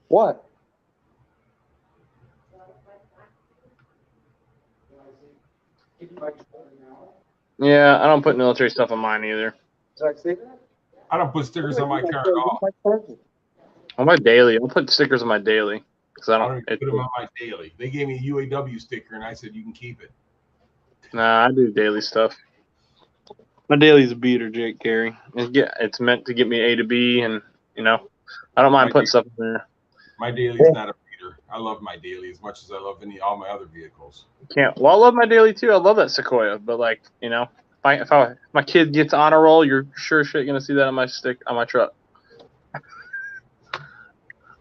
What? Yeah, I don't put military stuff on mine either. I don't put stickers on my car at all. On my daily, I'll put stickers on my daily because I I don't don't. even put them on my daily. They gave me a UAW sticker, and I said you can keep it. Nah, I do daily stuff. My daily's a beater, Jake Gary. It's meant to get me A to B, and you know, I don't mind putting stuff in there. My daily is not a beater. I love my daily as much as I love all my other vehicles. Well, I love my daily too. I love that Sequoia, but like you know, if my kid gets on a roll, you're sure shit gonna see that on my truck.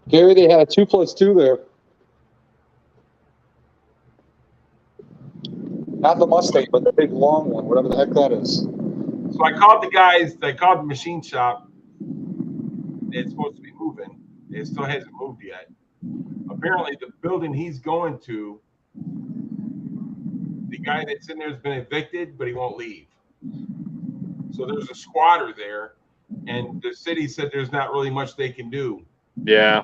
Gary, they had a 2+2 there. Not the Mustang, but the big long one, whatever the heck that is. So I called the guys. I called the machine shop. It's supposed to be moving. It still hasn't moved yet. Apparently, the building he's going to, the guy that's in there has been evicted, but he won't leave. So there's a squatter there, and the city said there's not really much they can do. Yeah.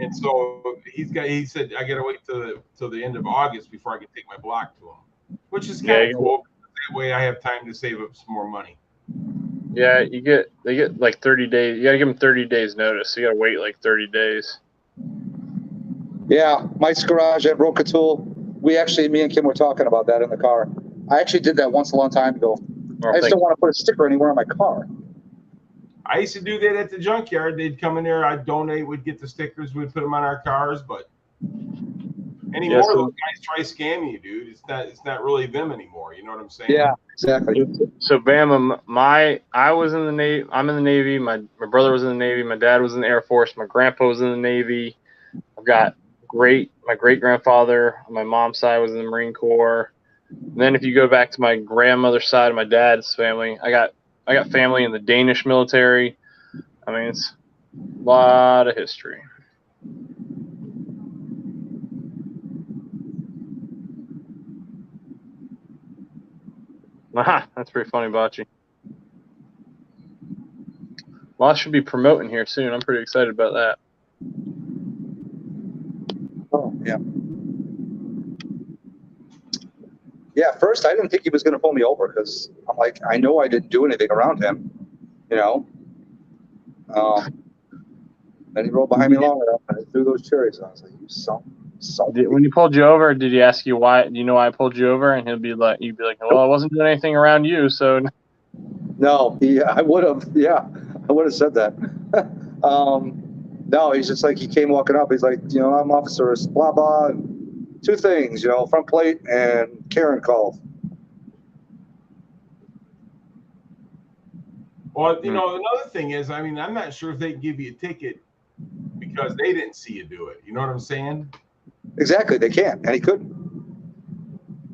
And so he said I gotta wait till the end of August before I can take my block to him, which is kind of cool. That way I have time to save up some more money. Yeah, they get like 30 days. You gotta give them 30 days notice. So you gotta wait like 30 days. Yeah, Mike's garage at Roca Tool. Me and Kim were talking about that in the car. I actually did that once a long time ago. I just don't want to put a sticker anywhere on my car. I used to do that at the junkyard. They'd come in there, I'd donate, we'd get the stickers, we'd put them on our cars. But anymore, those guys try scamming you, dude. It's not really them anymore. You know what I'm saying? Yeah, exactly. So Bama, I was in the Navy. I'm in the Navy. My brother was in the Navy. My dad was in the Air Force. My grandpa was in the Navy. I've got my great grandfather on my mom's side was in the Marine Corps. And then if you go back to my grandmother's side of my dad's family, I got family in the Danish military. I mean, it's a lot of history. Aha, that's pretty funny, Bocce. Well, I should be promoting here soon. I'm pretty excited about that. Oh, yeah. Yeah, at first I didn't think he was going to pull me over because I'm like, I know I didn't do anything around him, you know. Then he rolled behind me long enough and I threw those cherries. And I was like, you son. When he pulled you over, did he ask you why? Do you know why I pulled you over? And you'd be like, well, I wasn't doing anything around you, so. No, I would have. Yeah, I would have said that. No, he's just like, he came walking up. He's like, you know, I'm officer, blah, blah. And 2 things, you know, front plate and Karen called. Well, you know, another thing is, I mean, I'm not sure if they can give you a ticket because they didn't see you do it. You know what I'm saying? Exactly, they can't, and he couldn't.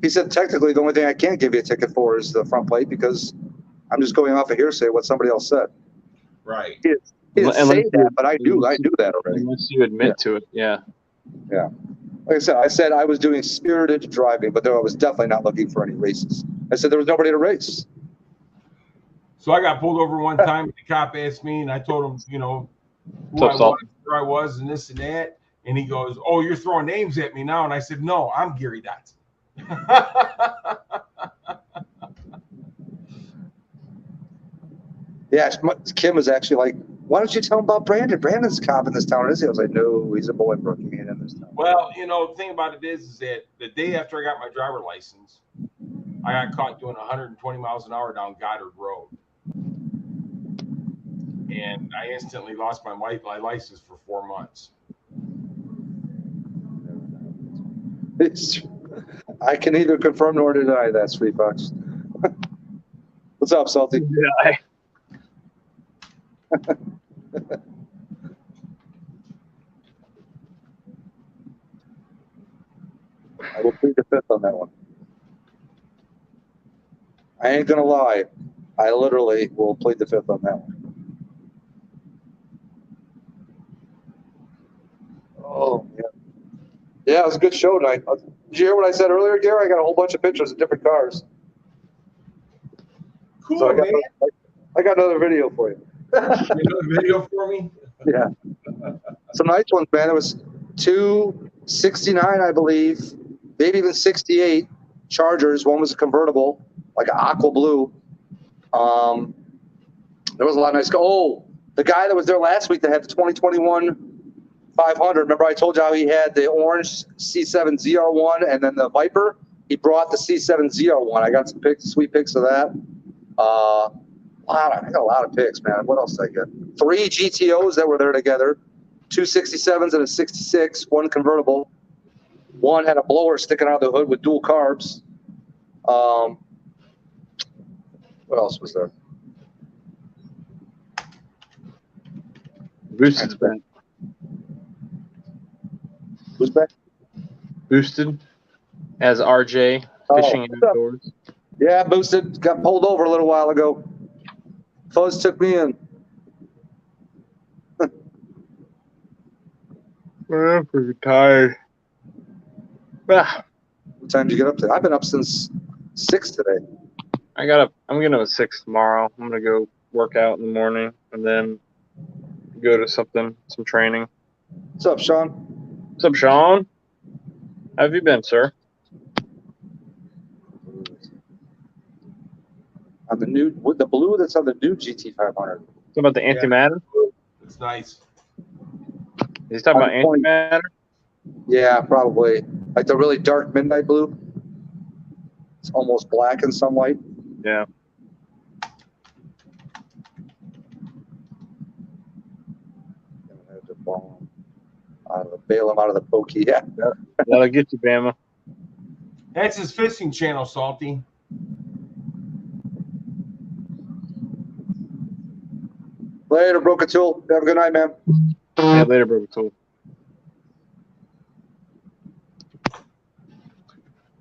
He said, technically, the only thing I can't give you a ticket for is the front plate because I'm just going off of hearsay what somebody else said. Right. He didn't say that, but I do that already. Unless you admit to it, yeah. Yeah. Like I said I was doing spirited driving, but there I was definitely not looking for any races. I said there was nobody to race. So I got pulled over one time. The cop asked me, and I told him, you know, who I was, where I was, and this and that. And he goes, "Oh, you're throwing names at me now." And I said, "No, I'm Gary Dotson." Yeah, Kim was actually like, "Why don't you tell him about Brandon? Brandon's a cop in this town, is he?" I was like, "No, he's a Bolingbrook. He ain't in this town." Well, you know, the thing about it is that the day after I got my driver license, I got caught doing 120 miles an hour down Goddard Road. And I instantly lost my license for 4 months. I can neither confirm nor deny that, Sweet Fox. What's up, Salty? Yeah. I will plead the fifth on that one. I ain't gonna lie. I literally will plead the fifth on that one. Oh, yeah. Yeah, it was a good show tonight. Did you hear what I said earlier, Gary? I got a whole bunch of pictures of different cars. Cool, So man. I got another video for you. Another video for me? Yeah. Some nice ones, man. It was 269, I believe, maybe even 68 Chargers. One was a convertible, like an aqua blue. There was a lot of nice. Oh, the guy that was there last week that had the 2021 500. Remember I told you how he had the orange C7 ZR1 and then the Viper? He brought the C7 ZR1. I got some sweet pics of that. I got a lot of pics, man. What else did I get? 3 GTOs that were there together. 2 67s and a 66, one convertible. One had a blower sticking out of the hood with dual carbs. What else was there? Boosted's back. Who's back? Boosted as RJ fishing outdoors. Yeah, Boosted. Got pulled over a little while ago. Fuzz took me in. I'm pretty tired. Ah, What time did you get up to? I've been up since 6 today. I'm getting up at 6 tomorrow. I'm gonna go work out in the morning and then go to some training. What's up, Sean? What's up, Sean? How have you been, sir? On the new, with the blue that's on the new GT500. What about the antimatter? It's nice. He's talking about antimatter? Yeah, probably. Like the really dark midnight blue. It's almost black in some light. Yeah. Bail him out of the pokey. Yeah. That'll get you, Bama. That's his fishing channel, Salty. Later, Broken Tool. Have a good night, man. Yeah, later, Broken Tool.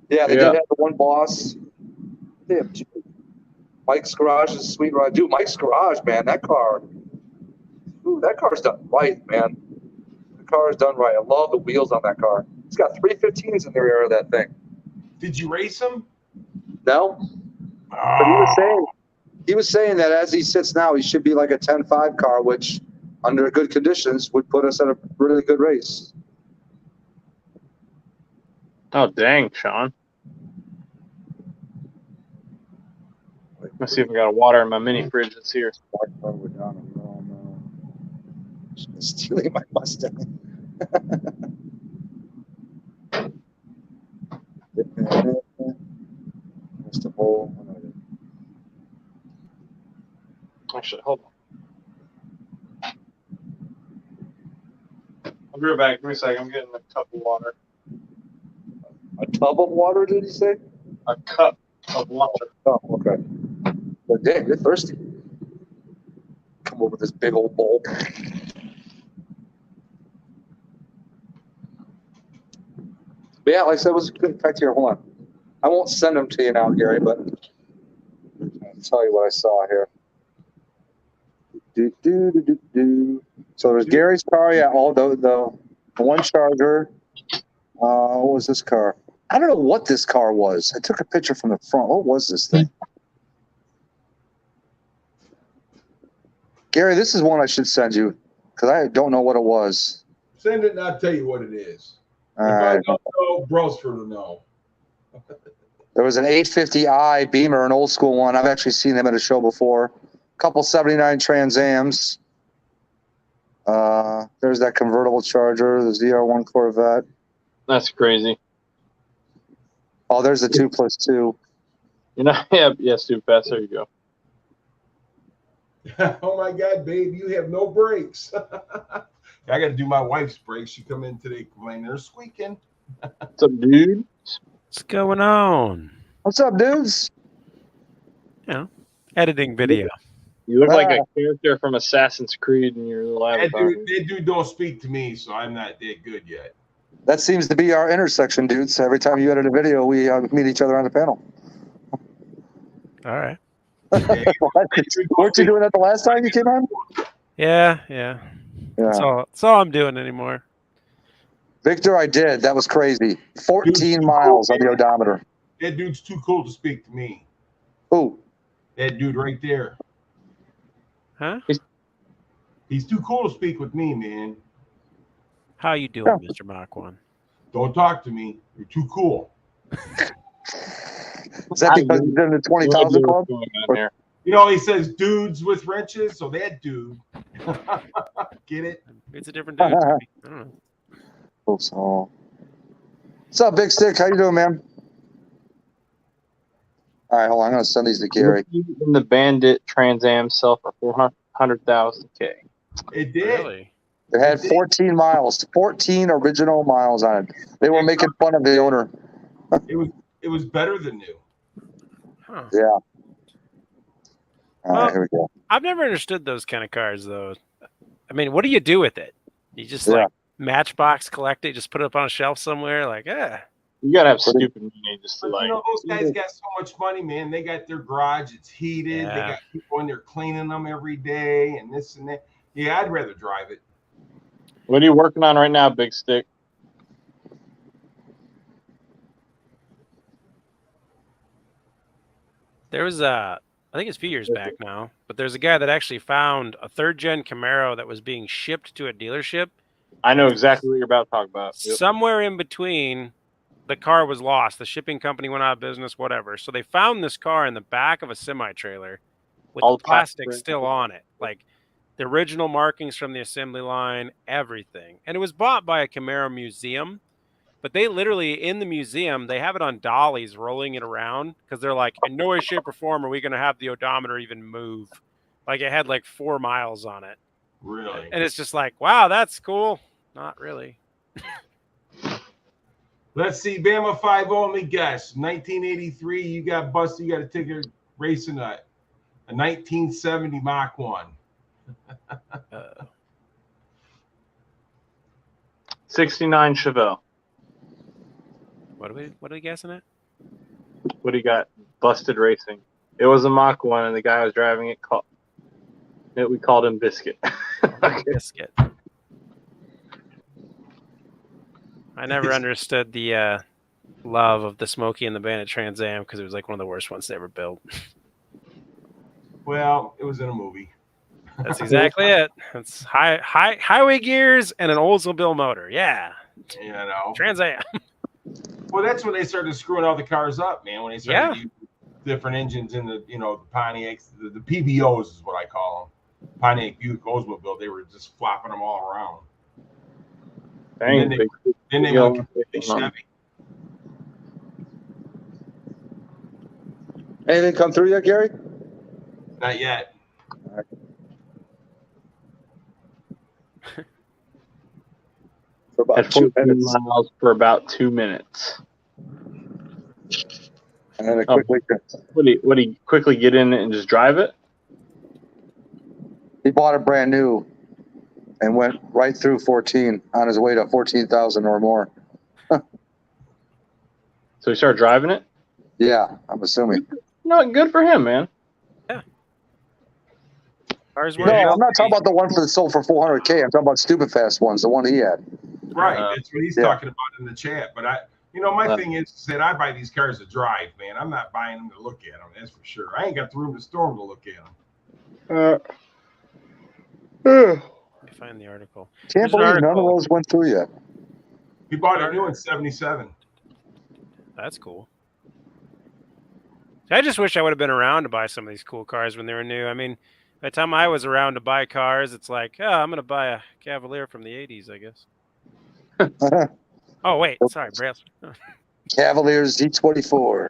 Yeah, they did have the one boss. They have two. Mike's Garage is a sweet ride. Dude, Mike's Garage, man, that car's done right, man. The car is done right. I love the wheels on that car. It's got 315s in the rear of that thing. Did you race him? No? But he was saying that as he sits now, he should be like a 10.5 car, which under good conditions would put us at a really good race. Oh, dang, Sean. Let's see if I got a water in my mini fridge that's here. Stealing my Mustang. Mr. Bull. Actually, hold on. I'll be right back. Give me a second. I'm getting a cup of water. A tub of water, did he say? A cup of water. Oh, okay. Well, dang, you're thirsty. Come over with this big old bowl. But yeah, like I said, it was good. Back to here. Hold on. I won't send them to you now, Gary, but I'll tell you what I saw here. So there's Gary's car, yeah, all the one Charger. What was this car? I don't know what this car was. I took a picture from the front. What was this thing? Gary, this is one I should send you because I don't know what it was. Send it and I'll tell you what it is. All if right. I don't know, Brosford will know. There was an 850i Beamer, an old school one. I've actually seen them at a show before. A couple 79 Trans Ams. There's that convertible Charger, the ZR1 Corvette. That's crazy. Oh, there's the 2+2. You know, yeah, stupid fast. There you go. Oh my God, babe, you have no brakes. I got to do my wife's brakes. She come in today complaining they're squeaking. What's up, dude? What's going on? What's up, dudes? You know, editing video. You look like a character from Assassin's Creed in your little avatar. That dude don't speak to me, so I'm not that good yet. That seems to be our intersection, dudes. Every time you edit a video, we meet each other on the panel. All right. Weren't you doing that the last time you came on? Yeah. That's all I'm doing anymore. Victor, I did. That was crazy. 14 miles on the odometer. That dude's too cool to speak to me. Who? That dude right there. Huh? He's too cool to speak with me, man. How you doing, Mr. Mach 1? Don't talk to me. You're too cool. Is that because he's in the 20,000 club? You know, he says dudes with wrenches, so that dude. Get it? It's a different dude. I don't know. Hope so. What's up, Big Stick? How you doing, man? All right, hold on. I'm going to send these to Gary. The Bandit Trans Am sell for 400,000 K. It did. Really? It had 14 miles, 14 original miles on it. They were making fun of the owner. It was better than new. Huh. Yeah. All right, here we go. I've never understood those kind of cars, though. I mean, what do you do with it? You just like Matchbox collect it, just put it up on a shelf somewhere, like, You gotta have stupid money just to like. You know, those guys got so much money, man. They got their garage; it's heated. Yeah. They got people in there cleaning them every day, and this and that. Yeah, I'd rather drive it. What are you working on right now, Big Stick? There was I think it's a few years back now, but there's a guy that actually found a 3rd-gen Camaro that was being shipped to a dealership. I know exactly what you're about to talk about. Yep. Somewhere in between, the car was lost. The shipping company went out of business, whatever. So they found this car in the back of a semi-trailer with All the plastic plastic. still on it. Like the original markings from the assembly line, everything. And it was bought by a Camaro museum. But they literally, in the museum, they have it on dollies rolling it around because they're like, in no way, shape, or form are we going to have the odometer even move. Like it had like 4 miles on it. Really? And it's just like, wow, that's cool. Not really. Let's see, Bama 5 only guess. 1983, you got busted. You got a ticket racing a 1970 Mach 1. 69 Chevelle. What are we guessing at? What do you got? Busted racing. It was a Mach 1, and the guy was driving it. We called him Biscuit. Biscuit. I never understood the love of the Smokey and the Bandit Trans Am because it was like one of the worst ones they ever built. Well, it was in a movie. That's exactly it. It's highway gears and an Oldsmobile motor. Yeah. You know. Trans Am. Well, that's when they started screwing all the cars up, man. When they started using different engines in the, the Pontiacs, the PBOs is what I call them. Pontiac Buick Oldsmobile. They were just flopping them all around. Dang, Then they went completely Chevy. Anything come through yet, Gary? Not yet. All right. For about At 2 14 minutes. miles for about 2 minutes. And then quickly. Would he quickly get in it and just drive it? He bought it brand new and went right through 14 on his way to 14,000 or more. So he started driving it? Yeah, I'm assuming. No, good for him, man. Cars No, I'm not talking about the one for the sold for 400K. I'm talking about stupid fast ones, the one he had. Right, that's what he's talking about in the chat. But my thing is that I buy these cars to drive, man. I'm not buying them to look at them. That's for sure. I ain't got the room to store them to look at them. Let me find the article. Can't believe none of those went through yet. He bought a new in '77. That's cool. I just wish I would have been around to buy some of these cool cars when they were new. I mean, by the time I was around to buy cars, it's like, I'm going to buy a Cavalier from the 80s, I guess. Oh, wait. Sorry, Braille. Cavaliers Z24.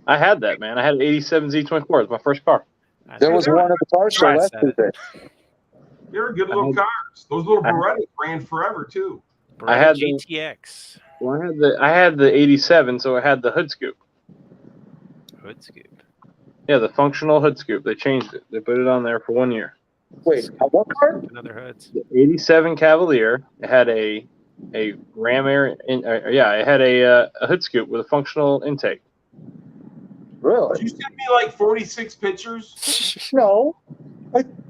I had that, man. I had an 87 Z24. It was my first car. There was one at the car show last Tuesday. They're good little cars. Those little Berettas ran forever too. Beretta I had GTX. I had the 87, so I had the hood scoop. Hood scoop. Yeah, the functional hood scoop. They changed it. They put it on there for 1 year. Wait, what car? Another hoods. The 87 Cavalier. It had a ram air. It had a hood scoop with a functional intake. Really? Did you send me like 46 pictures? No.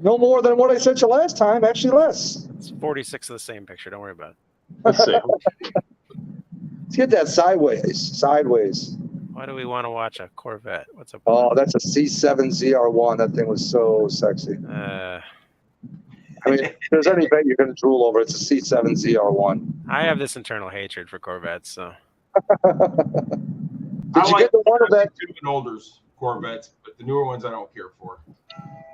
No more than what I sent you last time. Actually, less. It's 46 of the same picture. Don't worry about it. Let's see. Let's get that sideways. Why do we want to watch a Corvette? What's up? Oh, that's a C7 ZR1. That thing was so sexy. Uh, I mean, if there's any bet you're going to drool over, it's a C7 ZR1. I have this internal hatred for Corvettes, so. Did you get the one of that? Two and older Corvettes, but the newer ones I don't care for.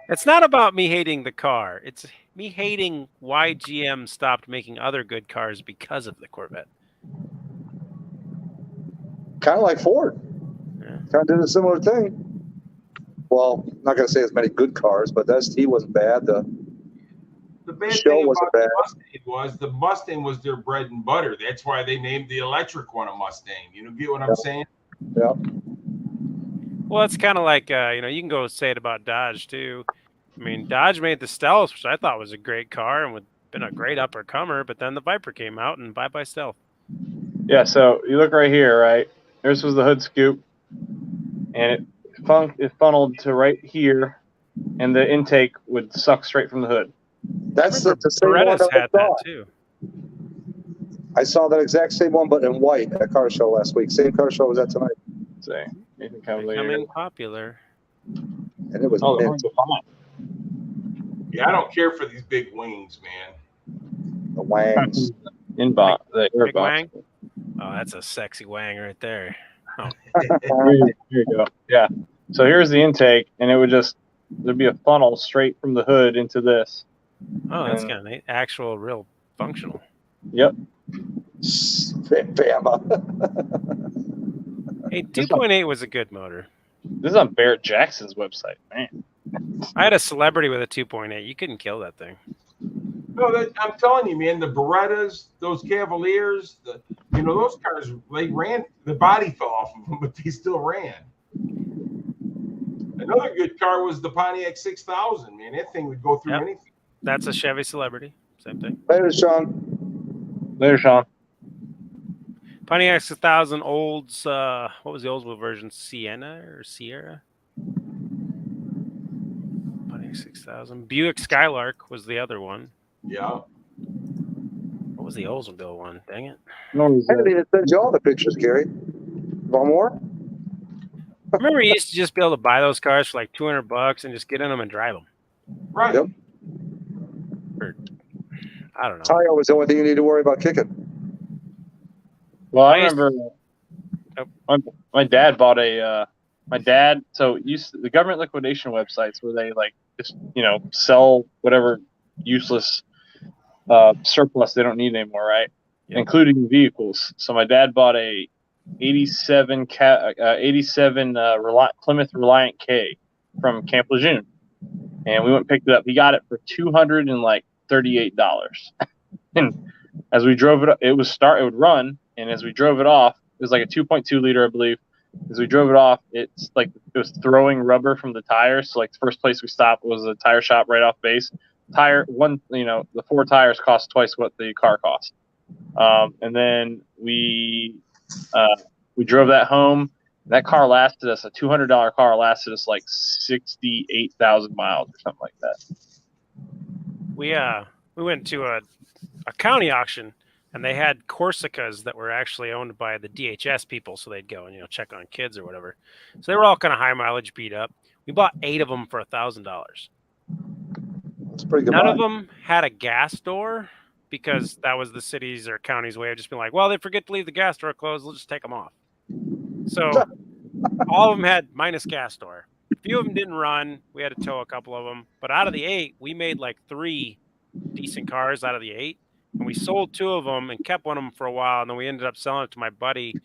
It's not about me hating the car. It's me hating why GM stopped making other good cars because of the Corvette. Kind of like Ford. Yeah. Kind of did a similar thing. Well, I'm not going to say as many good cars, but the ST wasn't bad. The bad thing about the Mustang was their bread and butter. That's why they named the electric one a Mustang. You know, get what I'm saying? Yeah. Well, it's kind of like, you can go say it about Dodge, too. I mean, Dodge made the Stealth, which I thought was a great car and would have been a great upper-comer, but then the Viper came out and bye-bye Stealth. Yeah, so you look right here, right? This was the hood scoop, and it funneled to right here, and the intake would suck straight from the hood. That's the same one Berettas that I had saw. that, too. I saw that exact same one, but in white at a car show last week. Same car show was that tonight. Say, Becoming popular. And it was Oh, mint. Yeah, I don't care for these big wings, man. The wangs. The air Big box. wang? Oh, that's a sexy wang right there. Oh. Here you go. Yeah. So here's the intake, and there'd be a funnel straight from the hood into this. Oh, that's kind of neat. Actual, real functional. Yep. Bama. Hey, 2.8 was a good motor. This is on Barrett Jackson's website, man. I had a celebrity with a 2.8. You couldn't kill that thing. No, I'm telling you, man, the Berettas, those Cavaliers, those cars, they ran, the body fell off of them, but they still ran. Another good car was the Pontiac 6000, man. That thing would go through anything. That's a Chevy Celebrity. Same thing. Later, Sean. Later, Sean. Pontiac 6000 Olds, what was the Oldsmobile version? Sienna or Sierra? Pontiac 6000. Buick Skylark was the other one. Yeah. What was the Oldsmobile one? Dang it. I didn't even send you all the pictures, Gary. Want more? Remember, you used to just be able to buy those cars for like $200 and just get in them and drive them. Right. Yep. I don't know. Tire was the only thing you need to worry about kicking. Well, I remember my dad bought so the government liquidation websites where they just sell whatever useless surplus they don't need anymore, right? Yep. Including vehicles. So my dad bought a 87 Plymouth Reliant K from Camp Lejeune, and we went and picked it up. He got it for $238. And as we drove it up, it would run, and as we drove it off, it was like a 2.2 liter, I believe. As we drove it off, it was throwing rubber from the tires. So the first place we stopped was a tire shop right off base. The 4 tires cost twice what the car cost. And then we drove that home. That car lasted us, a $200 car lasted us 68,000 miles or something like that. We went to a county auction, and they had Corsicas that were actually owned by the DHS people, so they'd go and check on kids or whatever. So they were all kind of high mileage, beat up. We bought 8 of them for $1,000. That's pretty good. None of them had a gas door because that was the city's or county's way of just being like, well, they forget to leave the gas door closed. We'll just take them off. So all of them had minus gas door. A few of them didn't run. We had to tow a couple of them. But out of the 8, we made 3 decent cars out of the 8. And we sold 2 of them and kept one of them for a while. And then we ended up selling it to my buddy.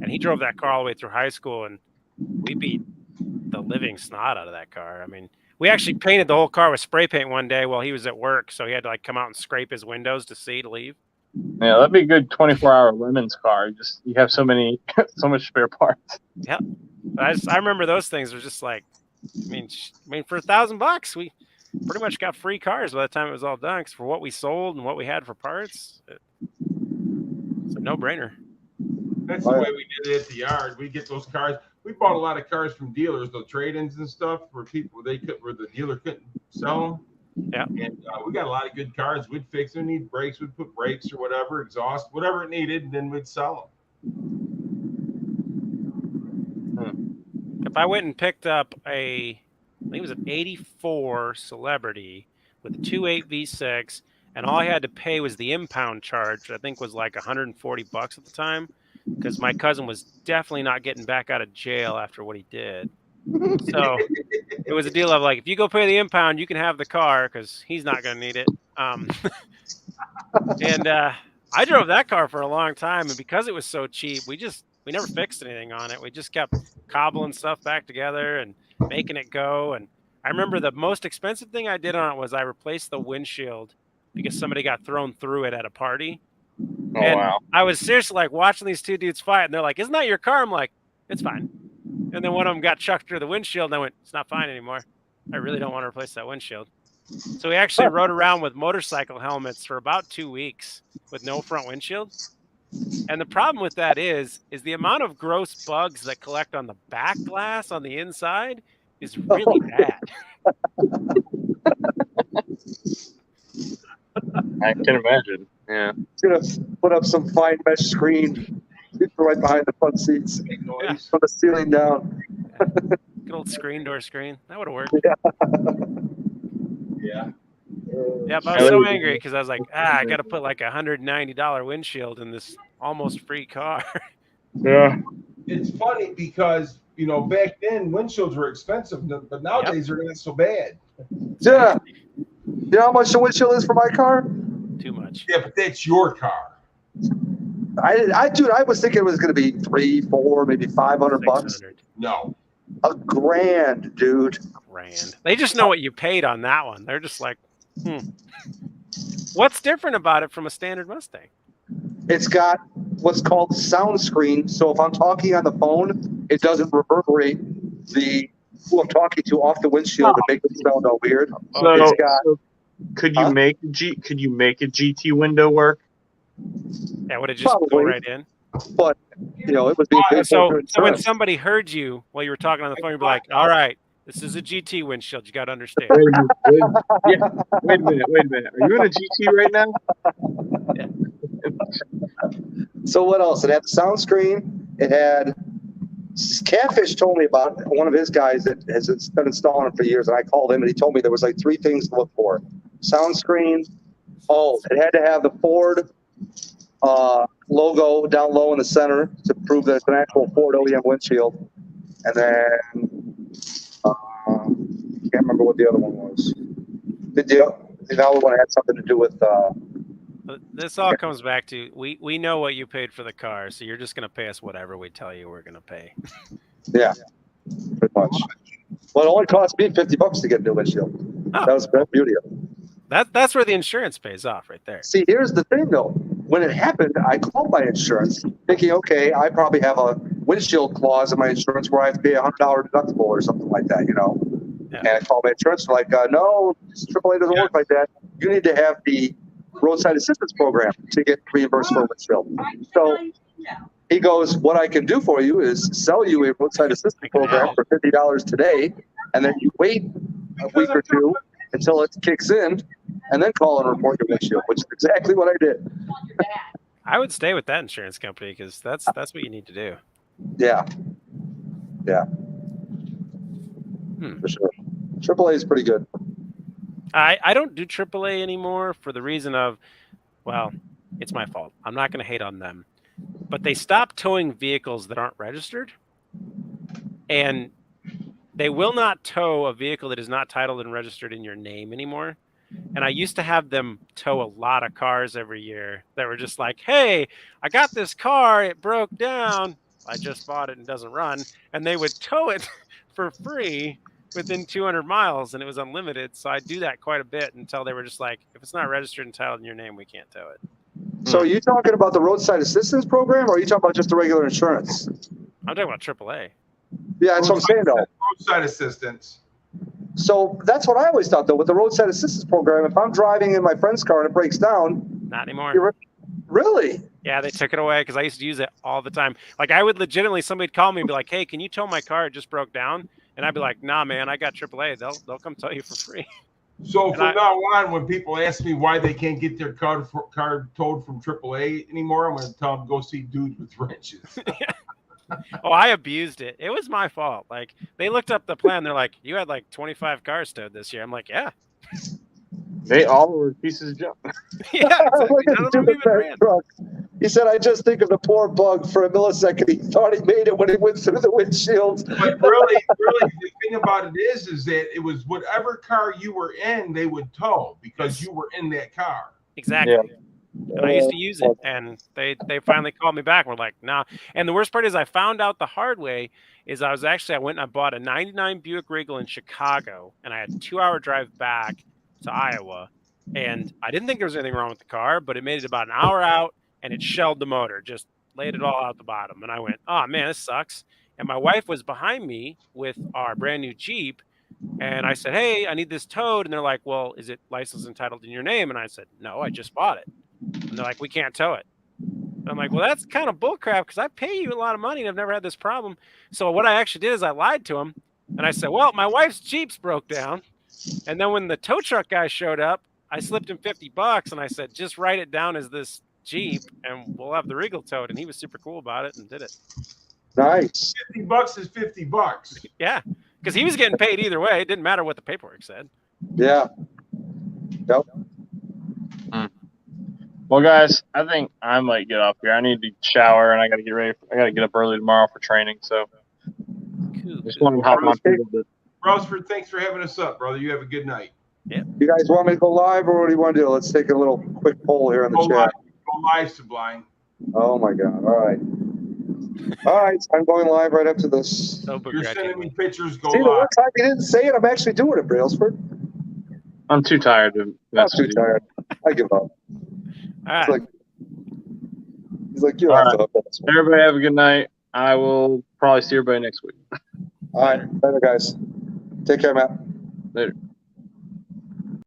And he drove that car all the way through high school. And we beat the living snot out of that car. I mean, we actually painted the whole car with spray paint one day while he was at work, so he had to like come out and scrape his windows to leave. Yeah, that'd be a good 24-hour Lemons car. You have so much spare parts. Yeah, I remember those things were just like, I mean, for $1,000, we pretty much got free cars by the time it was all done. Because for what we sold and what we had for parts, it's a no-brainer. That's the way we did it at the yard. We get those cars. We bought a lot of cars from dealers, the trade-ins and stuff, where the dealer couldn't sell them. Yeah. And we got a lot of good cars. We'd fix them, need brakes, we'd put brakes or whatever, exhaust, whatever it needed, and then we'd sell them. If I went and picked up I think it was an 84 Celebrity with a 2.8 V6, and all I had to pay was the impound charge, which I think was like $140 at the time, because my cousin was definitely not getting back out of jail after what he did. So it was a deal of like, if you go pay the impound, you can have the car because he's not going to need it. And I drove that car for a long time, and because it was so cheap, we never fixed anything on it. We just kept cobbling stuff back together and making it go. And I remember the most expensive thing I did on it was I replaced the windshield because somebody got thrown through it at a party. Oh, and wow. I was seriously like watching these two dudes fight, and they're like, "Isn't that your car?" I'm like, "It's fine." And then one of them got chucked through the windshield, and I went, "It's not fine anymore. I really don't want to replace that windshield." So we actually rode around with motorcycle helmets for about 2 weeks with no front windshield. And the problem with that is the amount of gross bugs that collect on the back glass on the inside is really bad. I can imagine. Yeah. Gonna put up some fine mesh screen right behind the front seats, from the ceiling down. Good old door screen. That would have worked. Yeah. Yeah, but I was so angry because I was like, I got to put like $190 windshield in this almost free car. Yeah. It's funny because, back then windshields were expensive, but nowadays they're not so bad. Yeah. You know how much the windshield is for my car? Too much. Yeah, but that's your car. I was thinking it was going to be $300, $400, maybe $500. No. $1,000, dude. $1,000. They just know what you paid on that one. They're just like, What's different about it from a standard Mustang? It's got what's called sound screen. So if I'm talking on the phone, it doesn't reverberate who I'm talking to off the windshield to make it sound all weird. Could you make a GT window work? Yeah, would it just go right in? But it would be so when somebody heard you while you were talking on the phone, you'd be like, "All right, this is a GT windshield. You got to understand." Wait a minute. Are you in a GT right now? Yeah. So what else? It had the sound screen. It had Catfish told me about it, one of his guys that has been installing it for years, and I called him and he told me there was like 3 things to look for: sound screen. Oh, it had to have the Ford logo down low in the center to prove that it's an actual Ford OEM windshield. And then can't remember what the other one was. The other one had something to do with. This all comes back to we know what you paid for the car, so you're just going to pay us whatever we tell you we're going to pay. Yeah, pretty much. Well, it only cost me $50 to get a new windshield. Oh. That was the beauty of it. That's where the insurance pays off, right there. See, here's the thing, though. When it happened, I called my insurance, thinking, okay, I probably have a windshield clause in my insurance where I have to pay $100 deductible or something like that, Yeah. And I called my insurance, they're like, no, AAA doesn't work like that. You need to have the roadside assistance program to get reimbursed for a windshield. So he goes, what I can do for you is sell you a roadside assistance program for $50 today, and then you wait a week or two until it kicks in, and then call and report your windshield, which is exactly what I did. I would stay with that insurance company because that's what you need to do. Yeah. For sure. AAA is pretty good. I don't do AAA anymore for the reason of, well, it's my fault. I'm not going to hate on them. But they stopped towing vehicles that aren't registered. And they will not tow a vehicle that is not titled and registered in your name anymore. And I used to have them tow a lot of cars every year that were just like, hey, I got this car. It broke down. I just bought it and doesn't run. And they would tow it for free within 200 miles, and it was unlimited. So I do that quite a bit until they were just like, if it's not registered and titled in your name, we can't tow it. So are you talking about the roadside assistance program, or are you talking about just the regular insurance? I'm talking about AAA. Yeah, that's what I'm saying, though. Roadside assistance. So that's what I always thought, though, with the roadside assistance program. If I'm driving in my friend's car and it breaks down, Not anymore. Really? Yeah, they took it away because I used to use it all the time. Like I would legitimately, somebody'd call me and be like, "Hey, can you tow my car? It just broke down." And I'd be like, "Nah, man, I got AAA. They'll come tow you for free." So from now on, when people ask me why they can't get their car towed from AAA anymore, I'm going to tell them go see dudes with wrenches. Oh, I abused it. It was my fault. Like they looked up the plan. They're like, "You had like 25 cars towed this year." I'm like, "Yeah." They all were pieces of junk. Yeah, exactly. None of them even ran. He said, "I just think of the poor bug for a millisecond. He thought he made it when he went through the windshield." But really, the thing about it is that it was whatever car you were in, they would tow because you were in that car. Exactly. Yeah. And I used to use it, and they finally called me back and were like, "Nah." And the worst part is I found out the hard way is I went and I bought a 99 Buick Regal in Chicago, and I had a 2-hour drive back to Iowa. And I didn't think there was anything wrong with the car, but it made it about an hour out, and it shelled the motor, just laid it all out the bottom. And I went, "Oh, man, this sucks." And my wife was behind me with our brand new Jeep, and I said, "Hey, I need this towed." And they're like, "Well, is it licensed and titled in your name?" And I said, "No, I just bought it." And they're like, "We can't tow it." And I'm like, "Well, that's kind of bullcrap because I pay you a lot of money and I've never had this problem." So what I actually did is I lied to him, and I said, "Well, my wife's Jeep's broke down." And then when the tow truck guy showed up, I slipped him $50 and I said, "Just write it down as this Jeep and we'll have the Regal towed." And he was super cool about it and did it. Nice. $50 is $50. Yeah, because he was getting paid either way. It didn't matter what the paperwork said. Yeah. Yep. Well, guys, I think I might get off here. I need to shower and I got to get ready. I got to get up early tomorrow for training. So just want to hop on for a little bit. Rosford, thanks for having us up, brother. You have a good night. Yeah. You guys want me to go live, or what do you want to do? Let's take a little quick poll here in the chat. Go live, Sublime. Oh my God! All right. All right, I'm going live right after this. So You're sending me pictures. Go See, the live. one time you didn't say it, I'm actually doing it, Brailsford. I'm too tired to. I'm too tired. I give up. All right. He's like, you don't have to hook up. Everybody have a good night. I will probably see everybody next week. All right, later, guys. Take care, Matt. Later.